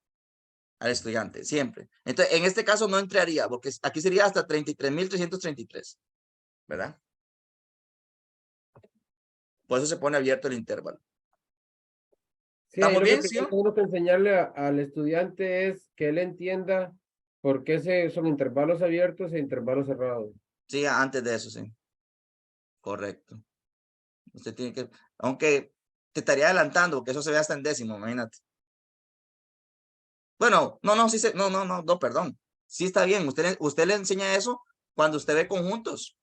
Al estudiante, siempre. Entonces, en este caso no entraría, porque aquí sería hasta 33.333, ¿verdad? Por eso se pone abierto el intervalo. Sí, ¿Estamos bien? Lo ¿Sí? que tengo que enseñarle al estudiante es que él entienda por qué son intervalos abiertos e intervalos cerrados. Sí, antes de eso, sí. Correcto. Usted tiene que, aunque te estaría adelantando, porque eso se ve hasta en décimo, imagínate. Bueno, no, sí, no, perdón. Sí está bien, usted le enseña eso cuando usted ve conjuntos.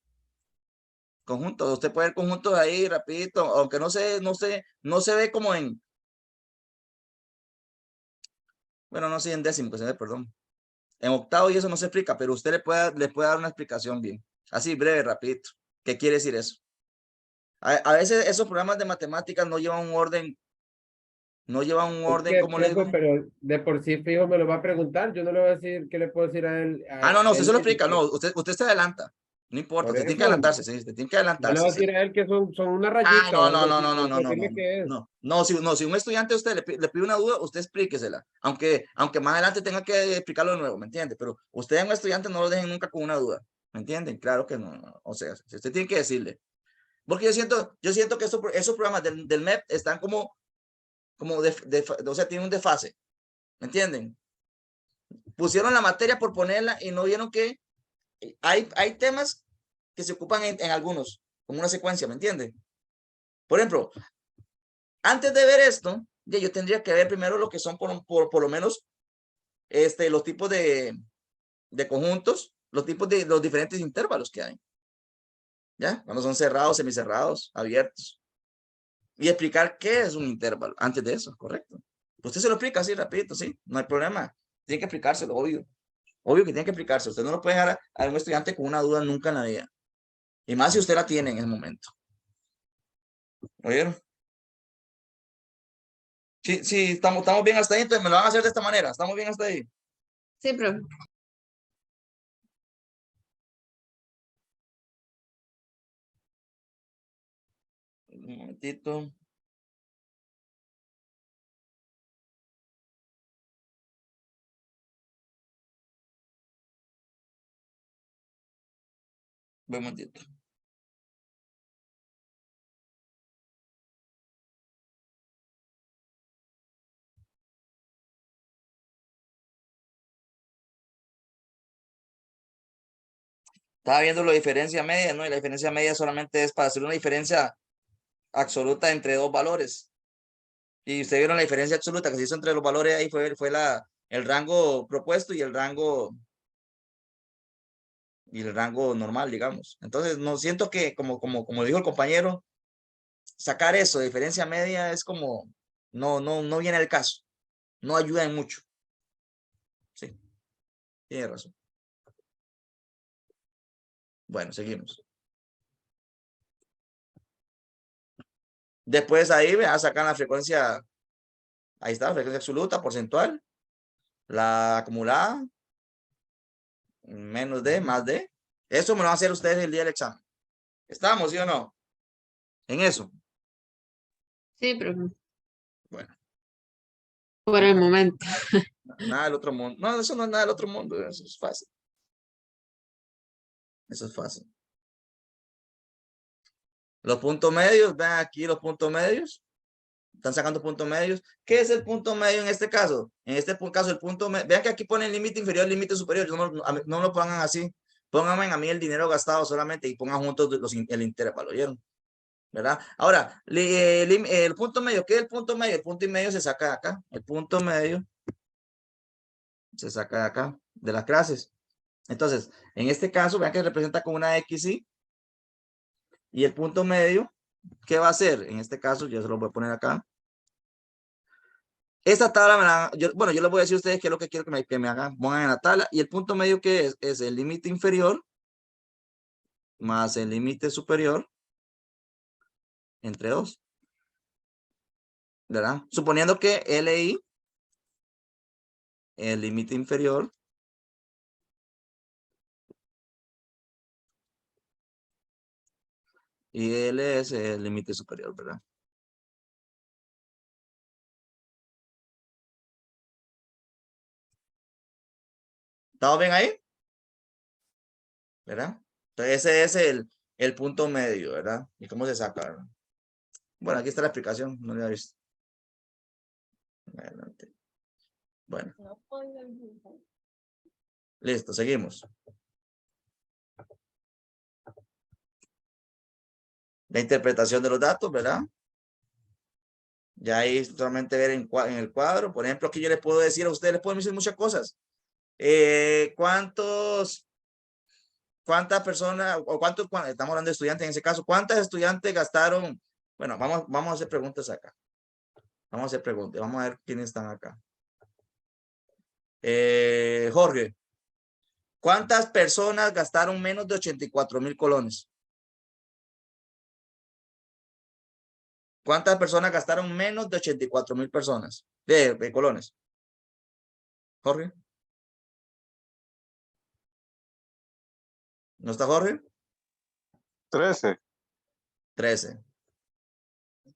Conjuntos, usted puede ver conjuntos ahí rapidito, aunque no se ve como en, bueno, no sé, en décimo, que se ve, perdón. En octavo y eso no se explica, pero usted le puede dar una explicación bien. Así, breve, rapidito. ¿Qué quiere decir eso? A veces esos programas de matemáticas no llevan un orden, como le digo. Pero de por sí fijo me lo va a preguntar, yo no le voy a decir qué le puedo decir a él. No, A usted él se lo explica, no, usted se adelanta. No importa, por usted tiene que eso, adelantarse, sí, usted tiene que yo le adelantarse, voy a sí. decir a él que son una rayita o algo así, decirle qué es. Si un estudiante a usted le pide una duda, usted explíquesela, aunque más adelante tenga que explicarlo de nuevo, ¿me entiende? Pero usted a un estudiante no lo dejen nunca con una duda, ¿me entienden? Claro que no, o sea, usted tiene que decirle, porque yo siento que esos programas del MEP están como o sea, tienen un desfase, ¿me entienden? Pusieron la materia por ponerla y no vieron que hay temas que se ocupan en algunos, como una secuencia, ¿me entienden? Por ejemplo, antes de ver esto, yo tendría que ver primero lo que son por lo menos los tipos de conjuntos, los tipos de los diferentes intervalos que hay. ¿Ya? Cuando son cerrados, semicerrados, abiertos. Y explicar qué es un intervalo antes de eso, correcto. Usted se lo explica así rapidito, sí, no hay problema. Tiene que explicárselo, obvio. Obvio que tiene que explicarse. Usted no lo puede dejar a un estudiante con una duda nunca en la vida. Y más si usted la tiene en el momento. ¿Oyeron? Sí, estamos bien hasta ahí, entonces me lo van a hacer de esta manera. ¿Estamos bien hasta ahí? Sí, profe. Un momentito. Un momentito. Estaba viendo la diferencia media, ¿no? Y la diferencia media solamente es para hacer una diferencia absoluta entre dos valores. Y ustedes vieron la diferencia absoluta que se hizo entre los valores, ahí fue el rango propuesto y el rango y el rango normal, digamos. Entonces, no siento que, como dijo el compañero, sacar eso de diferencia media es como, no viene al caso. No ayuda en mucho. Sí, tiene razón. Bueno, seguimos. Después ahí, vea, sacan la frecuencia. Ahí está, la frecuencia absoluta, porcentual. La acumulada. Menos D, más D. Eso me lo van a hacer ustedes el día del examen. ¿Estamos, sí o no? En eso. Sí, pero Bueno. por el momento. Nada del otro mundo. No, eso no es nada del otro mundo. Eso es fácil. Eso es fácil. Los puntos medios, vean aquí los puntos medios. Están sacando puntos medios. ¿Qué es el punto medio en este caso? En este caso, el punto medio. Vean que aquí ponen límite inferior, límite superior. No lo pongan así. Pónganme a mí el dinero gastado solamente y pongan juntos el intervalo. ¿Oyeron? ¿Verdad? Ahora, el punto medio. ¿Qué es el punto medio? El punto y medio se saca de acá. El punto medio se saca de acá, de las clases. Entonces, en este caso, vean que representa con una X, y el punto medio, ¿qué va a hacer? En este caso, yo se lo voy a poner acá. Esta tabla, yo les voy a decir a ustedes qué es lo que quiero que me hagan, pongan en la tabla. Y el punto medio que es el límite inferior más el límite superior entre 2. ¿Verdad? Suponiendo que LI, el límite inferior, y L es el límite superior, ¿verdad? ¿Estamos bien ahí? ¿Verdad? Entonces ese es el punto medio, ¿verdad? ¿Y cómo se saca? ¿Verdad? Bueno, aquí está la explicación, no la he visto. Adelante. Bueno. Listo, seguimos. La interpretación de los datos, ¿verdad? Ya ahí solamente ver en el cuadro. Por ejemplo, aquí yo les puedo decir a ustedes, les puedo decir muchas cosas. ¿Cuántas personas, o cuántos, estamos hablando de estudiantes en ese caso, cuántas estudiantes gastaron? Bueno, vamos a hacer preguntas acá. Vamos a hacer preguntas. Vamos a ver quiénes están acá. Jorge, ¿cuántas personas gastaron menos de 84,000 colones? ¿Cuántas personas gastaron menos de 84,000 personas? De colones. Jorge. ¿No está Jorge? 13. 13.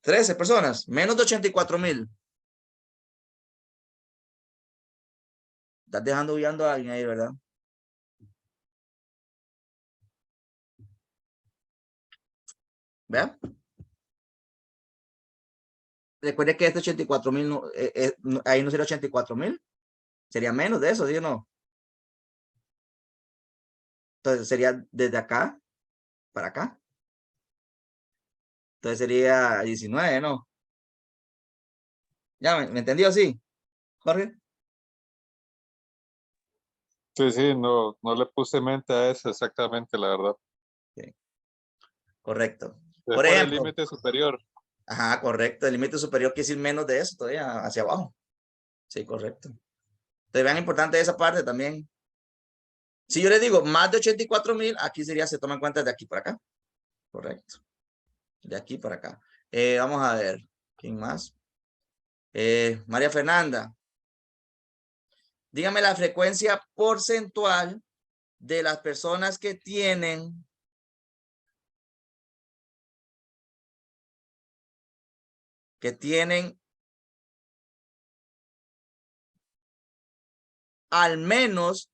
13 personas, menos de 84,000. Estás dejando huyendo a alguien ahí, ¿verdad? ¿Vean? Recuerde que este 84,000, ahí no sería 84,000. Sería menos de eso, ¿sí o no? Entonces sería desde acá para acá. Entonces sería 19, ¿no? ¿Ya me entendió? Sí, Jorge. Sí, no le puse mente a eso exactamente, la verdad. Sí. Correcto. Es Por por el ejemplo. límite superior. Ajá, correcto. El límite superior quiere decir menos de eso, todavía hacia abajo. Sí, correcto. Entonces vean importante esa parte también. Si yo le digo más de 84,000, aquí sería, se toma en cuenta de aquí para acá. Correcto. De aquí para acá. Vamos a ver. ¿Quién más? María Fernanda. Dígame la frecuencia porcentual de las personas que tienen al menos,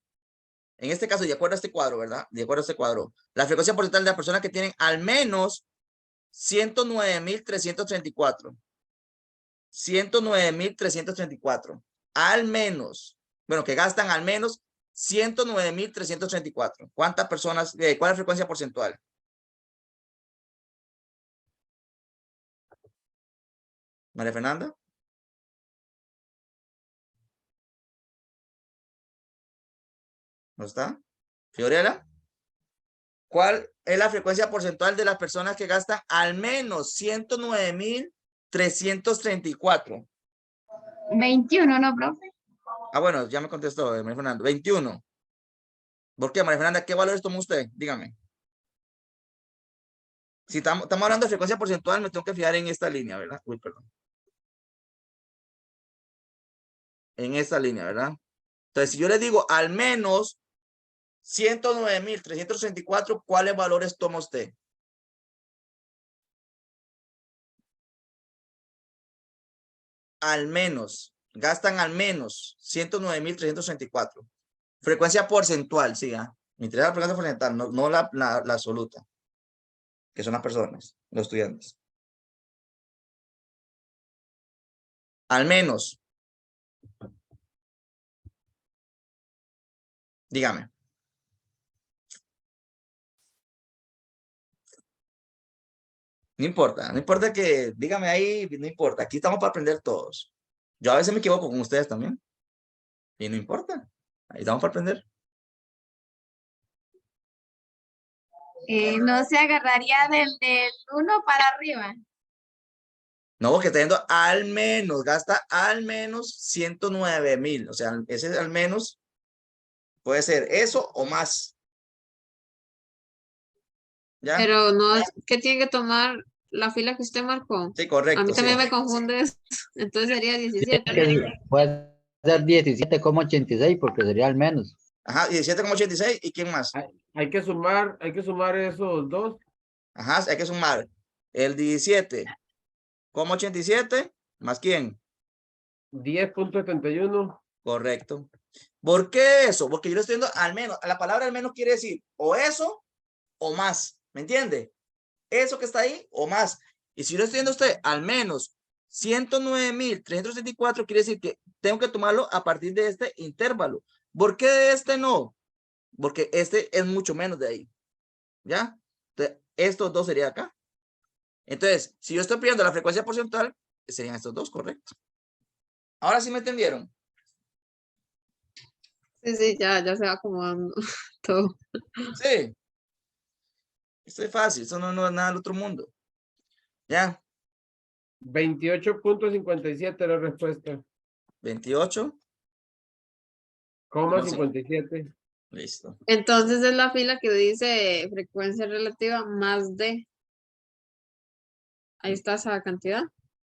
en este caso, de acuerdo a este cuadro, ¿verdad? De acuerdo a este cuadro, la frecuencia porcentual de las personas que tienen al menos 109,334. 109,334. Al menos. Bueno, que gastan al menos 109,334. ¿Cuántas personas? ¿Cuál es la frecuencia porcentual? María Fernanda. ¿No está? Fiorella. ¿Cuál es la frecuencia porcentual de las personas que gastan al menos 109,334? 21, ¿no, profe? Ah, bueno, ya me contestó María Fernanda. 21. ¿Por qué, María Fernanda? ¿Qué valores toma usted? Dígame. Si estamos hablando de frecuencia porcentual, me tengo que fijar en esta línea, ¿verdad? Uy, perdón. En esta línea, ¿verdad? Entonces, si yo le digo al menos 109,364, ¿cuáles valores toma usted? Al menos. Gastan al menos 109,364. Frecuencia porcentual, sí. Me interesa la frecuencia porcentual, no la absoluta. Que son las personas, los estudiantes. Al menos. Dígame. No importa, no importa que, dígame ahí, no importa. Aquí estamos para aprender todos. Yo a veces me equivoco con ustedes también. Y no importa. Ahí estamos para aprender. No se agarraría del 1 para arriba. No, porque está yendo al menos, gasta al menos 109,000. O sea, ese al menos puede ser eso o más. ¿Ya? Pero no es que tiene que tomar la fila que usted marcó. Sí, A correcto. mí Sí. también me confunde eso. Entonces sería 17. Puede ser 17,86 porque sería al menos. Ajá, 17,86. ¿Y quién más? Hay que sumar esos dos. Ajá, hay que sumar el 17,87 más quién. 10.71. Correcto. ¿Por qué eso? Porque yo le estoy diciendo al menos. La palabra al menos quiere decir o eso o más. ¿Me entiende? Eso que está ahí o más. Y si yo le estoy diciendo a usted al menos 109,364, quiere decir que tengo que tomarlo a partir de este intervalo. ¿Por qué de este no? Porque este es mucho menos de ahí. ¿Ya? Entonces, estos dos serían acá. Entonces, si yo estoy pidiendo la frecuencia porcentual, serían estos dos, correcto. Ahora sí me entendieron. Sí, ya se va acomodando todo. Sí. Esto es fácil, eso no es nada del otro mundo. ¿Ya? 28.57 la respuesta. 28. 57. Listo. Entonces es la fila que dice frecuencia relativa más de. Ahí está esa cantidad.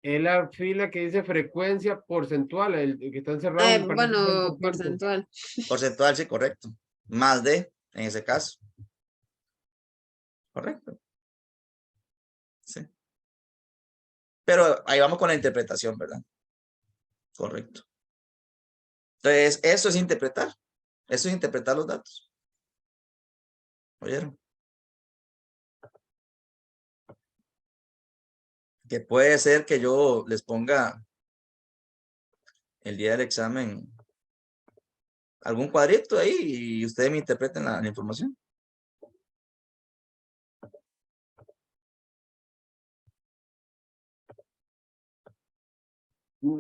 Es la fila que dice frecuencia porcentual, el que está encerrado. Bueno, porcentual. Porcentual, sí, correcto. Más de, en ese caso. Correcto. Sí. Pero ahí vamos con la interpretación, ¿verdad? Correcto. Entonces, eso es interpretar. Eso es interpretar los datos. ¿Oyeron? Que puede ser que yo les ponga el día del examen algún cuadrito ahí y ustedes me interpreten la información.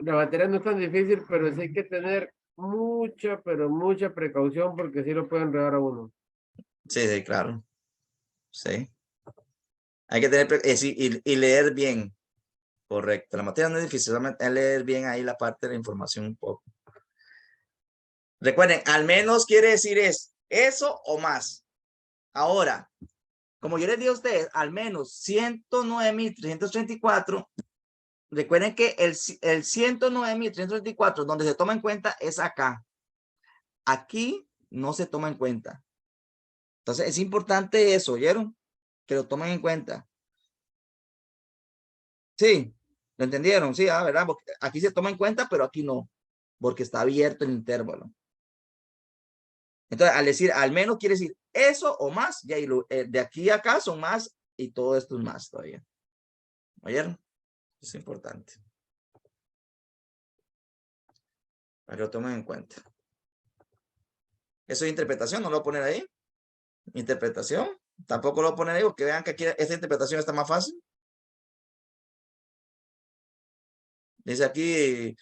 La batería no es tan difícil, pero sí hay que tener mucha, pero mucha precaución porque sí lo pueden enredar a uno. Sí, sí, claro. Sí. Hay que tener y leer bien. Correcto. La materia no es difícil, solamente es leer bien ahí la parte de la información un poco. Recuerden, al menos quiere decir es eso o más. Ahora, como yo les dije a ustedes, al menos 109,334. Recuerden que el 109,334 donde se toma en cuenta es acá. Aquí no se toma en cuenta. Entonces es importante eso, ¿oyeron? Que lo tomen en cuenta. Sí, ¿lo entendieron? Sí, ¿verdad? Porque aquí se toma en cuenta, pero aquí no, porque está abierto el intervalo. Entonces, al decir al menos quiere decir eso o más, y ahí de aquí a acá son más y todo esto es más todavía. ¿Oyeron? Es importante. Para que lo tomen en cuenta. Eso es interpretación, no lo voy a poner ahí. Interpretación, tampoco lo voy a poner ahí porque vean que aquí esta interpretación está más fácil. Dice aquí,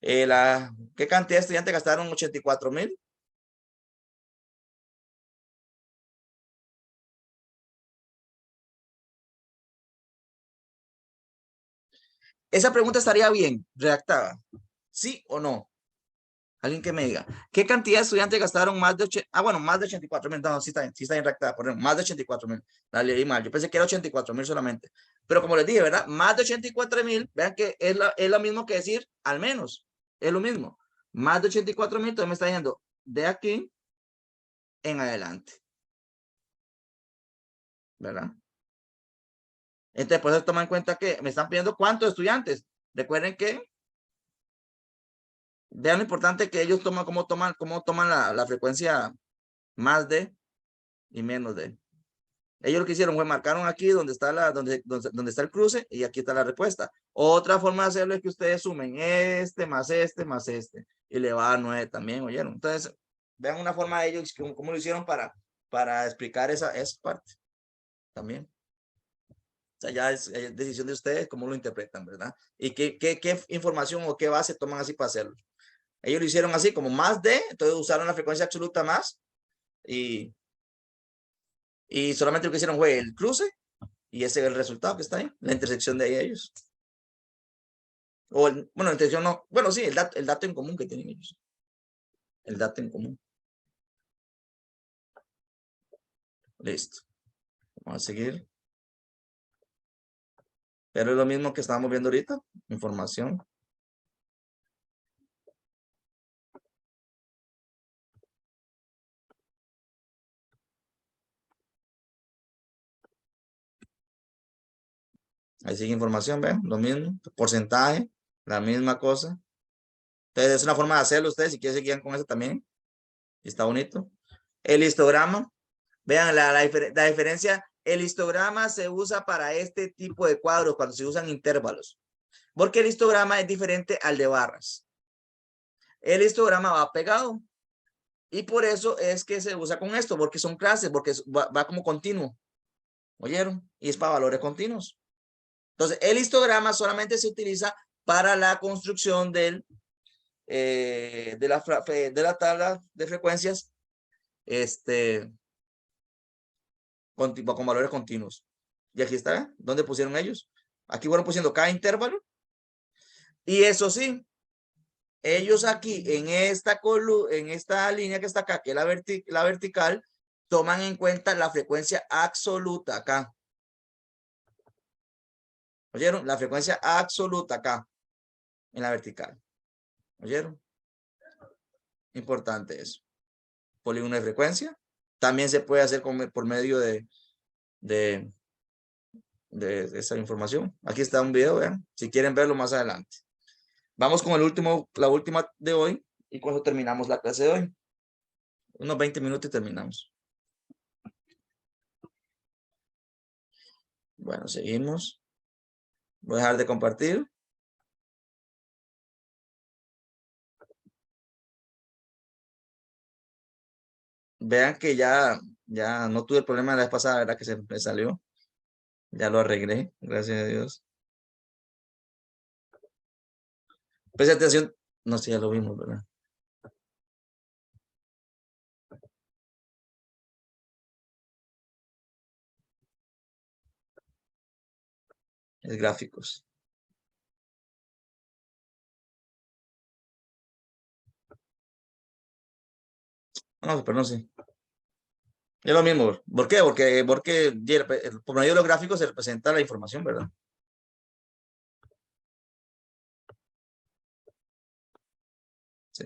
¿qué cantidad de estudiantes gastaron 84,000? Esa pregunta estaría bien redactada. ¿Sí o no? Alguien que me diga, ¿qué cantidad de estudiantes gastaron más de 84,000? No, sí está bien redactada, por ejemplo, más de 84,000. La leí mal, yo pensé que era 84,000 solamente. Pero como les dije, ¿verdad? Más de 84,000, vean que es lo mismo que decir al menos. Es lo mismo. Más de 84,000, entonces me está diciendo de aquí en adelante. ¿Verdad? Entonces, por eso toma en cuenta que me están pidiendo cuántos estudiantes. Recuerden que vean lo importante que ellos toman, cómo toman la frecuencia más de y menos de. Ellos lo que hicieron fue marcaron aquí donde está donde está el cruce y aquí está la respuesta. Otra forma de hacerlo es que ustedes sumen este más este más este y le va a 9 también, ¿oyeron? Entonces, vean una forma de ellos cómo lo hicieron para explicar esa parte también. O sea, ya es decisión de ustedes cómo lo interpretan, ¿verdad? Y qué información o qué base toman así para hacerlo. Ellos lo hicieron así, como más de, entonces usaron la frecuencia absoluta más y solamente lo que hicieron fue el cruce y ese es el resultado que está ahí, la intersección de ellos. O bueno, la intersección no, bueno, sí, el dato en común que tienen ellos. El dato en común. Listo. Vamos a seguir. Pero es lo mismo que estábamos viendo ahorita, información. Ahí sigue información, ven, lo mismo, porcentaje, la misma cosa. Entonces es una forma de hacerlo ustedes, si quieren seguir con eso también. Está bonito. El histograma, vean la diferencia. El histograma se usa para este tipo de cuadros cuando se usan intervalos. Porque el histograma es diferente al de barras. El histograma va pegado. Y por eso es que se usa con esto, porque son clases, porque va como continuo. ¿Oyeron? Y es para valores continuos. Entonces, el histograma solamente se utiliza para la construcción de la tabla de frecuencias con valores continuos. Y aquí está, ¿dónde pusieron ellos? Aquí fueron pusiendo cada intervalo. Y eso sí, ellos aquí en esta línea que está acá, que es la vertical, toman en cuenta la frecuencia absoluta acá. ¿Oyeron? La frecuencia absoluta acá, en la vertical. ¿Oyeron? Importante eso. Polígono de frecuencia. También se puede hacer por medio de esa información. Aquí está un video, vean, si quieren verlo más adelante. Vamos con la última de hoy y con eso terminamos la clase de hoy. Unos 20 minutos y terminamos. Bueno, seguimos. Voy a dejar de compartir. Vean que ya no tuve el problema la vez pasada, ¿verdad? Que se me salió. Ya lo arreglé, gracias a Dios. Presta atención. No sé, ya lo vimos, ¿verdad? Es gráficos. No, pero no sé. Es lo mismo. ¿Por qué? Porque por medio de los gráficos se representa la información, ¿verdad? Sí.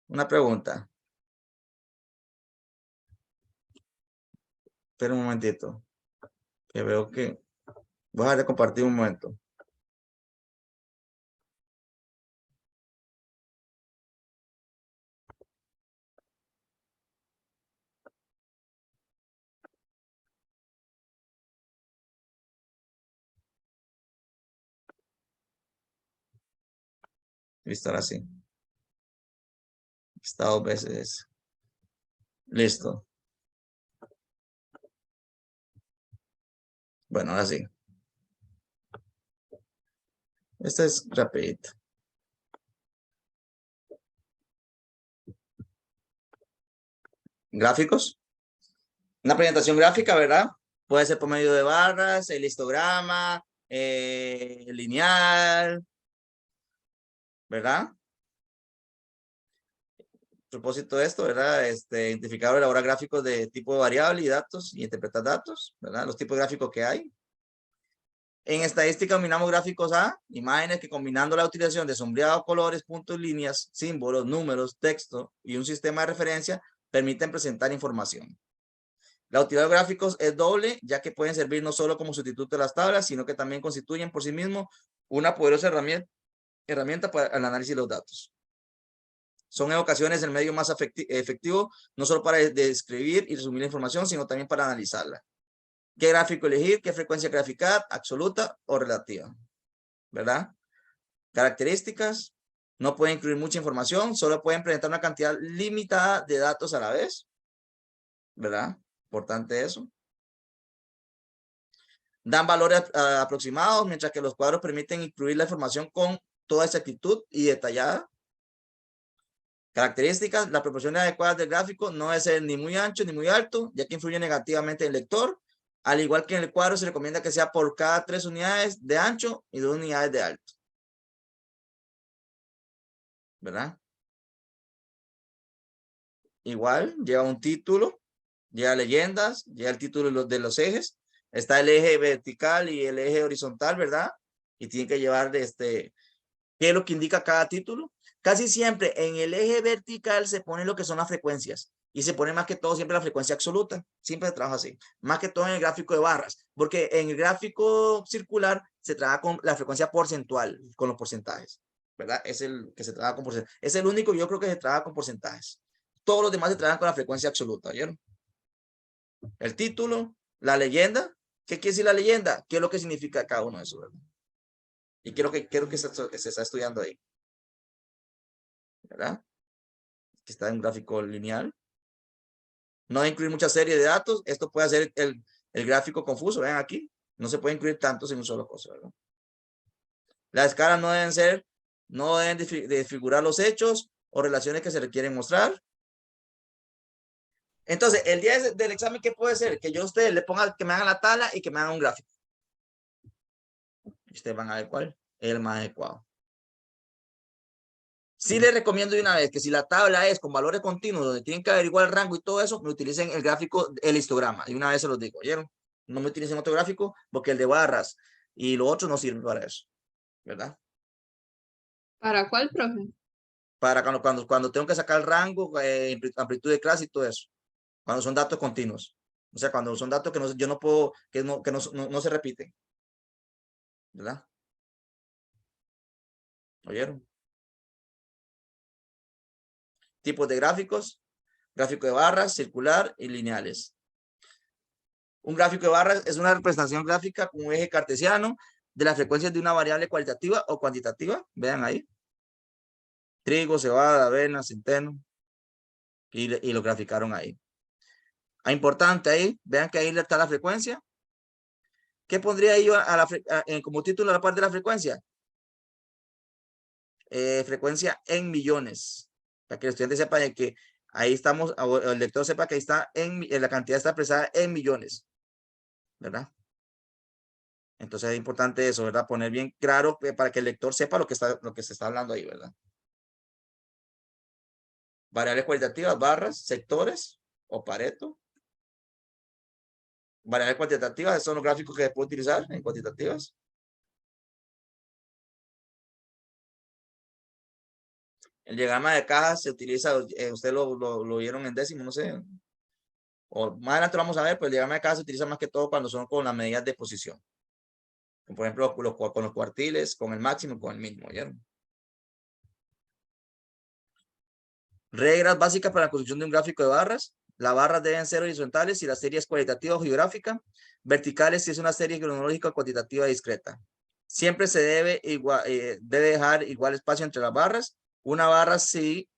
Una pregunta. Espera un momentito. Que veo que... Voy a dejar de compartir un momento. Y estar así. Está 2 veces. Listo. Bueno, ahora sí. Este es rapidito. Gráficos. Una presentación gráfica, ¿verdad? Puede ser por medio de barras, el histograma, lineal, ¿verdad? Propósito de esto, ¿verdad? Identificar o elaborar gráficos de tipo de variable y datos y interpretar datos, ¿verdad? Los tipos de gráficos que hay. En estadística dominamos gráficos a imágenes que combinando la utilización de sombreado, colores, puntos, líneas, símbolos, números, texto y un sistema de referencia permiten presentar información. La utilidad de gráficos es doble, ya que pueden servir no solo como sustituto de las tablas, sino que también constituyen por sí mismos una poderosa herramienta para el análisis de los datos. Son en ocasiones el medio más efectivo, no solo para describir y resumir la información, sino también para analizarla. ¿Qué gráfico elegir? ¿Qué frecuencia graficar? ¿Absoluta o relativa? ¿Verdad? Características. No pueden incluir mucha información, solo pueden presentar una cantidad limitada de datos a la vez. ¿Verdad? Importante eso. Dan valores aproximados, mientras que los cuadros permiten incluir la información con toda exactitud y detallada. Características, las proporciones adecuadas del gráfico no debe ser ni muy ancho ni muy alto, ya que influye negativamente en el lector. Al igual que en el cuadro, se recomienda que sea por cada 3 unidades de ancho y 2 unidades de alto. ¿Verdad? Igual, lleva un título, lleva leyendas, lleva el título de los ejes. Está el eje vertical y el eje horizontal, ¿verdad? Y tiene que llevar ¿qué es lo que indica cada título? Casi siempre en el eje vertical se pone lo que son las frecuencias. Y se pone más que todo siempre la frecuencia absoluta. Siempre se trabaja así. Más que todo en el gráfico de barras. Porque en el gráfico circular se trabaja con la frecuencia porcentual, con los porcentajes. ¿Verdad? Es el que se trabaja con porcentajes. Es el único, yo creo que se trabaja con porcentajes. Todos los demás se trabajan con la frecuencia absoluta. ¿Vieron? El título, la leyenda. ¿Qué quiere decir la leyenda? ¿Qué es lo que significa cada uno de esos? ¿Verdad? Y qué es lo que se está estudiando ahí. ¿Verdad? Que está en un gráfico lineal. No incluir muchas series de datos. Esto puede hacer el gráfico confuso. Vean aquí. No se puede incluir tantos en un solo cosa, ¿verdad? Las escalas no deben desfigurar los hechos o relaciones que se requieren mostrar. Entonces, el día del examen, ¿qué puede ser? Que yo a ustedes le ponga, que me hagan la tabla y que me hagan un gráfico. Ustedes van a ver cuál es el más adecuado. Sí les recomiendo de una vez que si la tabla es con valores continuos, donde tienen que averiguar el rango y todo eso, me utilicen el gráfico, el histograma. Y una vez se los digo, ¿oyeron? No me utilicen otro gráfico porque el de barras y lo otro no sirve para eso. ¿Verdad? ¿Para cuál, profe? Para cuando tengo que sacar el rango, amplitud de clase y todo eso. Cuando son datos continuos. O sea, cuando son datos que yo no puedo, que no se repiten. ¿Verdad? ¿Oyeron? Tipos de gráficos. Gráfico de barras, circular y lineales. Un gráfico de barras es una representación gráfica con un eje cartesiano de las frecuencias de una variable cualitativa o cuantitativa. Vean ahí. Trigo, cebada, avena, centeno. Y lo graficaron ahí. Importante ahí. Vean que ahí está la frecuencia. ¿Qué pondría yo como título a la parte de la frecuencia? Frecuencia en millones. Para que el estudiante sepa de que ahí estamos, el lector sepa que ahí está la cantidad está expresada en millones. ¿Verdad? Entonces es importante eso, ¿verdad? Poner bien claro para que el lector sepa lo que se está hablando ahí, ¿verdad? Variables cualitativas, barras, sectores o Pareto. Variables cuantitativas, son los gráficos que se puede utilizar en cuantitativas. El diagrama de cajas se utiliza, ustedes lo vieron en décimo, no sé. O más adelante lo vamos a ver, pero el diagrama de cajas se utiliza más que todo cuando son con las medidas de posición. Por ejemplo, con los cuartiles, con el máximo y con el mínimo, ¿vieron? Reglas básicas para la construcción de un gráfico de barras. Las barras deben ser horizontales si la serie es cualitativa o geográfica. Verticales si es una serie cronológica o cuantitativa discreta. Siempre se debe dejar igual espacio entre las barras. Una barra si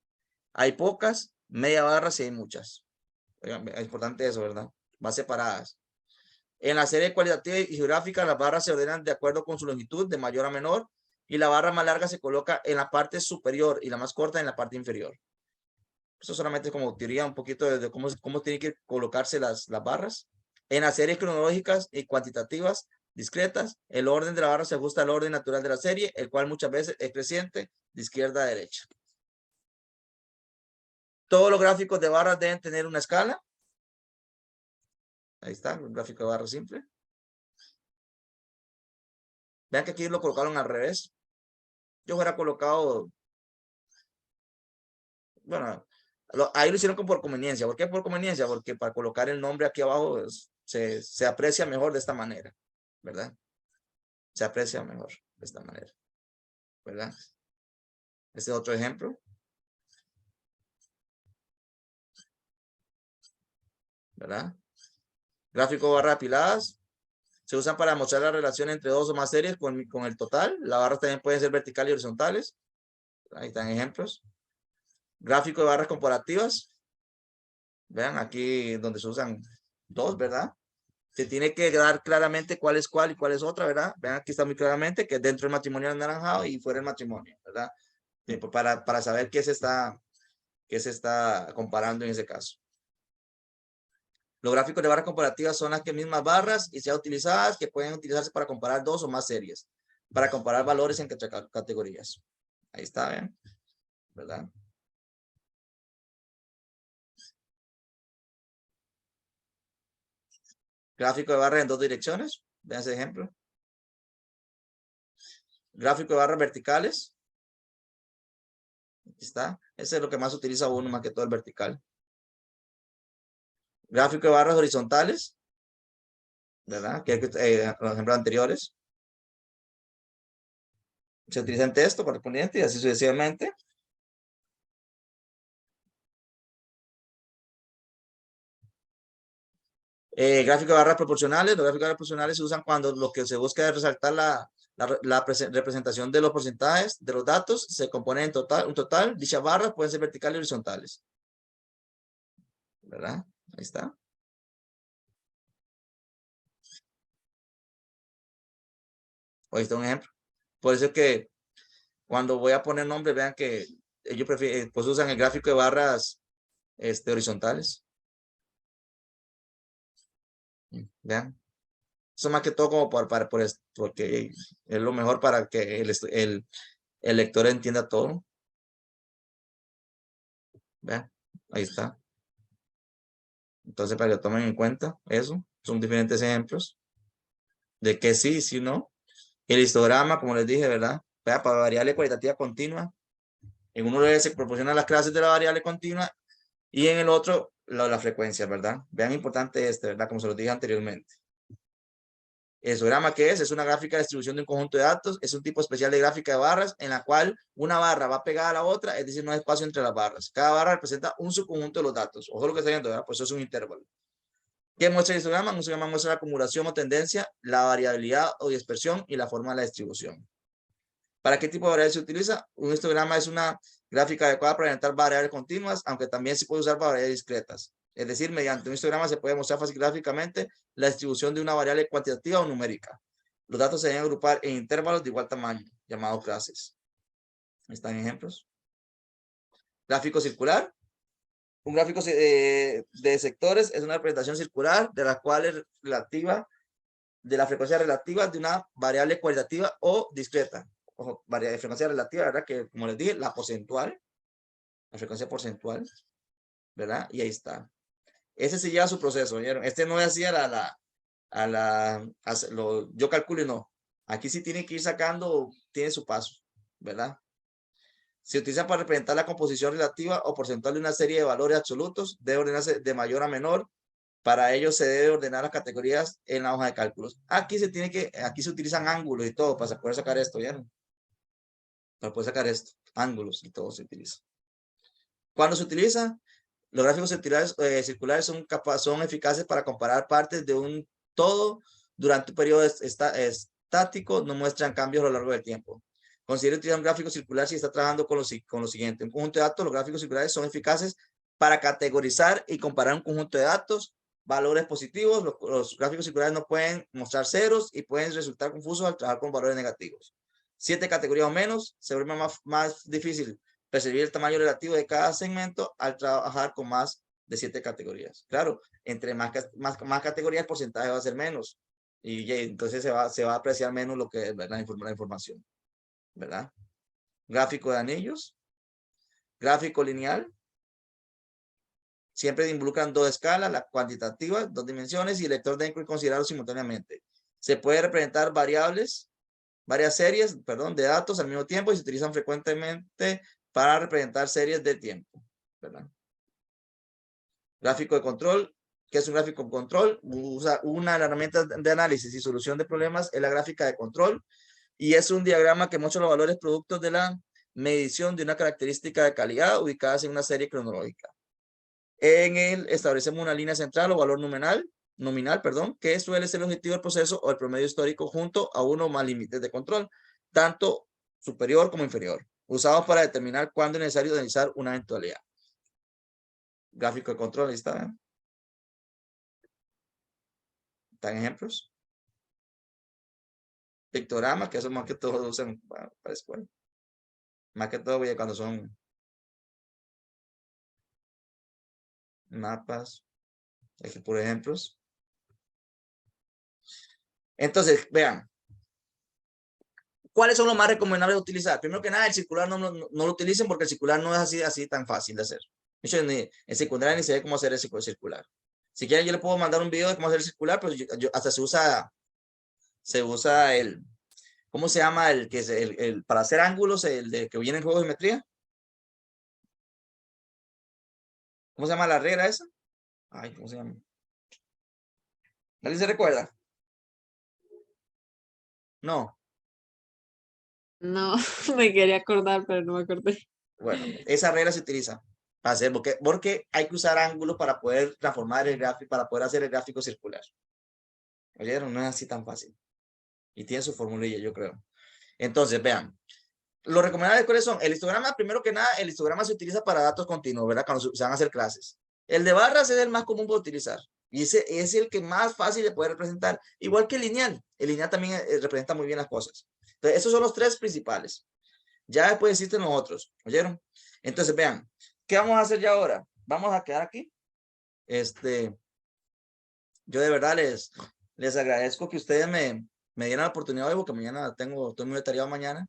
hay pocas, media barra si hay muchas. Es importante eso, ¿verdad? Van separadas. En la serie cualitativa y geográfica, las barras se ordenan de acuerdo con su longitud, de mayor a menor, y la barra más larga se coloca en la parte superior y la más corta en la parte inferior. Esto solamente es como teoría un poquito de cómo tienen que colocarse las barras. En las series cronológicas y cuantitativas discretas, el orden de la barra se ajusta al orden natural de la serie, el cual muchas veces es creciente de izquierda a derecha. Todos los gráficos de barras deben tener una escala. Ahí está, un gráfico de barra simple. Vean que aquí lo colocaron al revés. Yo hubiera colocado, bueno, ahí lo hicieron por conveniencia. ¿Por qué por conveniencia? Porque para colocar el nombre aquí abajo se aprecia mejor de esta manera, ¿verdad? Se aprecia mejor de esta manera, ¿verdad? Este es otro ejemplo. ¿Verdad? Gráfico de barras apiladas. Se usan para mostrar la relación entre dos o más series con el total. Las barras también pueden ser verticales y horizontales. Ahí están ejemplos. Gráfico de barras comparativas. Vean aquí donde se usan dos, ¿verdad? Se tiene que dar claramente cuál es cuál y cuál es otra, ¿verdad? Vean aquí está muy claramente que dentro del matrimonio anaranjado y fuera del matrimonio, ¿verdad? Para saber qué se está comparando en ese caso. Los gráficos de barras comparativas son las mismas barras y sean utilizadas que pueden utilizarse para comparar dos o más series, para comparar valores entre categorías. Ahí está, ¿ven? ¿Verdad? Gráfico de barras en dos direcciones. Vean ese ejemplo. Gráfico de barras verticales. Aquí está. Ese es lo que más utiliza uno, más que todo el vertical. Gráfico de barras horizontales. ¿Verdad? Que los ejemplos anteriores. Se utiliza en texto correspondiente y así sucesivamente. Gráfico de barras proporcionales. Los gráficos de barras proporcionales se usan cuando lo que se busca es resaltar la representación de los porcentajes de los datos. Se compone en un total. Dichas barras pueden ser verticales y horizontales. ¿Verdad? Ahí está. Ahí está un ejemplo. Por eso es que cuando voy a poner nombre, vean que ellos prefieren, pues usan el gráfico de barras horizontales. Vean. Eso más que todo como porque es lo mejor para que el lector entienda todo. Vean, ahí está. Entonces, para que lo tomen en cuenta, eso son diferentes ejemplos de que sí, sí, no. El histograma, como les dije, ¿verdad? Vea, para variable cualitativa continua, en uno se proporciona las clases de la variable continua y en el otro la frecuencia, ¿verdad? Vean, importante ¿verdad? Como se los dije anteriormente. El histograma, ¿qué es? Es una gráfica de distribución de un conjunto de datos. Es un tipo especial de gráfica de barras en la cual una barra va pegada a la otra, es decir, no hay espacio entre las barras. Cada barra representa un subconjunto de los datos. Ojo lo que está viendo, ¿verdad? Pues eso es un intervalo. ¿Qué muestra el histograma? Un histograma muestra la acumulación o tendencia, la variabilidad o dispersión y la forma de la distribución. ¿Para qué tipo de variable se utiliza? Un histograma es una gráfica adecuada para orientar variables continuas, aunque también se puede usar para variables discretas. Es decir, mediante un histograma se puede mostrar fácil gráficamente la distribución de una variable cuantitativa o numérica. Los datos se deben agrupar en intervalos de igual tamaño, llamados clases. ¿Están ejemplos? Gráfico circular. Un gráfico de sectores es una representación circular de la cual es relativa, de la frecuencia relativa de una variable cualitativa o discreta. Ojo, variable de frecuencia relativa, ¿verdad? Que como les dije, la porcentual, la frecuencia porcentual, ¿verdad? Y ahí está. Ese sí lleva su proceso, ¿vieron? Este no es así yo calculo y no. Aquí sí tiene que ir sacando, tiene su paso, ¿verdad? Se utiliza para representar la composición relativa o porcentual de una serie de valores absolutos. Debe ordenarse de mayor a menor. Para ello se debe ordenar las categorías en la hoja de cálculos. Aquí se utilizan ángulos y todo para poder sacar esto, ¿vieron? Para poder sacar esto, ángulos y todo se utiliza. ¿Cuándo se utiliza? Los gráficos circulares son eficaces para comparar partes de un todo durante un periodo estático, no muestran cambios a lo largo del tiempo. Considere utilizar un gráfico circular si está trabajando con lo siguiente. Un conjunto de datos, los gráficos circulares son eficaces para categorizar y comparar un conjunto de datos, valores positivos. Los gráficos circulares no pueden mostrar ceros y pueden resultar confusos al trabajar con valores negativos. 7 categorías o menos, se vuelve más difícil percibir el tamaño relativo de cada segmento al trabajar con más de 7 categorías. Claro, entre más categorías, el porcentaje va a ser menos. Y entonces se va a apreciar menos lo que es la información. ¿Verdad? Gráfico de anillos. Gráfico lineal. Siempre involucran 2 escalas, la cuantitativa, 2 dimensiones y el lector de Encode considerado simultáneamente. Se puede representar varias series, de datos al mismo tiempo y se utilizan frecuentemente para representar series de tiempo, ¿verdad? Gráfico de control. ¿Qué es un gráfico de control? Usa una de las herramientas de análisis y solución de problemas, es la gráfica de control, y es un diagrama que muestra los valores productos de la medición de una característica de calidad ubicadas en una serie cronológica. En él establecemos una línea central o valor nominal, que suele ser el objetivo del proceso o el promedio histórico junto a uno o más límites de control, tanto superior como inferior, usados para determinar cuándo es necesario realizar una eventualidad. Gráfico de control, ahí está. ¿Están ejemplos? Pictograma, que eso más que todo usan para escuela. Más que todo cuando son mapas, aquí por ejemplos. Entonces, vean. ¿Cuáles son los más recomendables de utilizar? Primero que nada, el circular no lo utilicen porque el circular no es así tan fácil de hacer. De hecho, en secundaria ni sé cómo hacer el circular. Si quieren, yo le puedo mandar un video de cómo hacer el circular, pero hasta se usa el, ¿cómo se llama? El que es el para hacer ángulos, el de que viene en juego de geometría. ¿Cómo se llama la regla esa? Ay, ¿cómo se llama? ¿Nadie se recuerda? No. No, me quería acordar, pero no me acordé. Bueno, esa regla se utiliza para hacer, porque hay que usar ángulos para poder transformar el gráfico, para poder hacer el gráfico circular. ¿Oyeron? No es así tan fácil. Y tiene su formulilla, yo creo. Entonces, vean. Los recomendables, ¿cuáles son? El histograma, primero que nada, el histograma se utiliza para datos continuos, ¿verdad? Cuando se van a hacer clases. El de barras es el más común para utilizar. Y ese es el que más fácil de poder representar. Igual que el lineal. El lineal también representa muy bien las cosas. Entonces, esos son los 3 principales. Ya después existen los otros. ¿Oyeron? Entonces, vean. ¿Qué vamos a hacer ya ahora? Vamos a quedar aquí. Yo de verdad les agradezco que ustedes me dieran la oportunidad hoy, porque mañana estoy muy detallado mañana.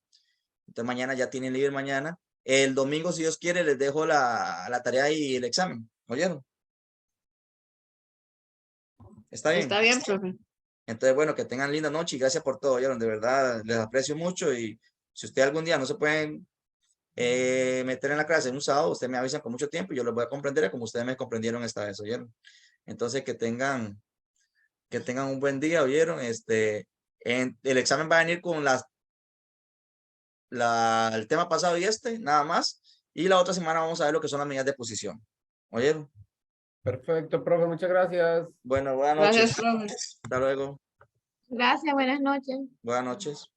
Entonces mañana ya tienen libre mañana. El domingo, si Dios quiere, les dejo la tarea y el examen. ¿Oyeron? ¿Está bien? Está bien, profe. Entonces, bueno, que tengan linda noche y gracias por todo, ¿oyeron? De verdad, les aprecio mucho y si usted algún día no se pueden meter en la clase en un sábado, usted me avisa con mucho tiempo y yo los voy a comprender como ustedes me comprendieron esta vez, ¿oyeron? Entonces, que tengan un buen día, ¿oyeron? El examen va a venir con el tema pasado y nada más. Y la otra semana vamos a ver lo que son las medidas de posición. ¿Oyeron? Perfecto, profe, muchas gracias. Bueno, buenas noches. Gracias, profe. Hasta luego. Gracias, buenas noches. Buenas noches.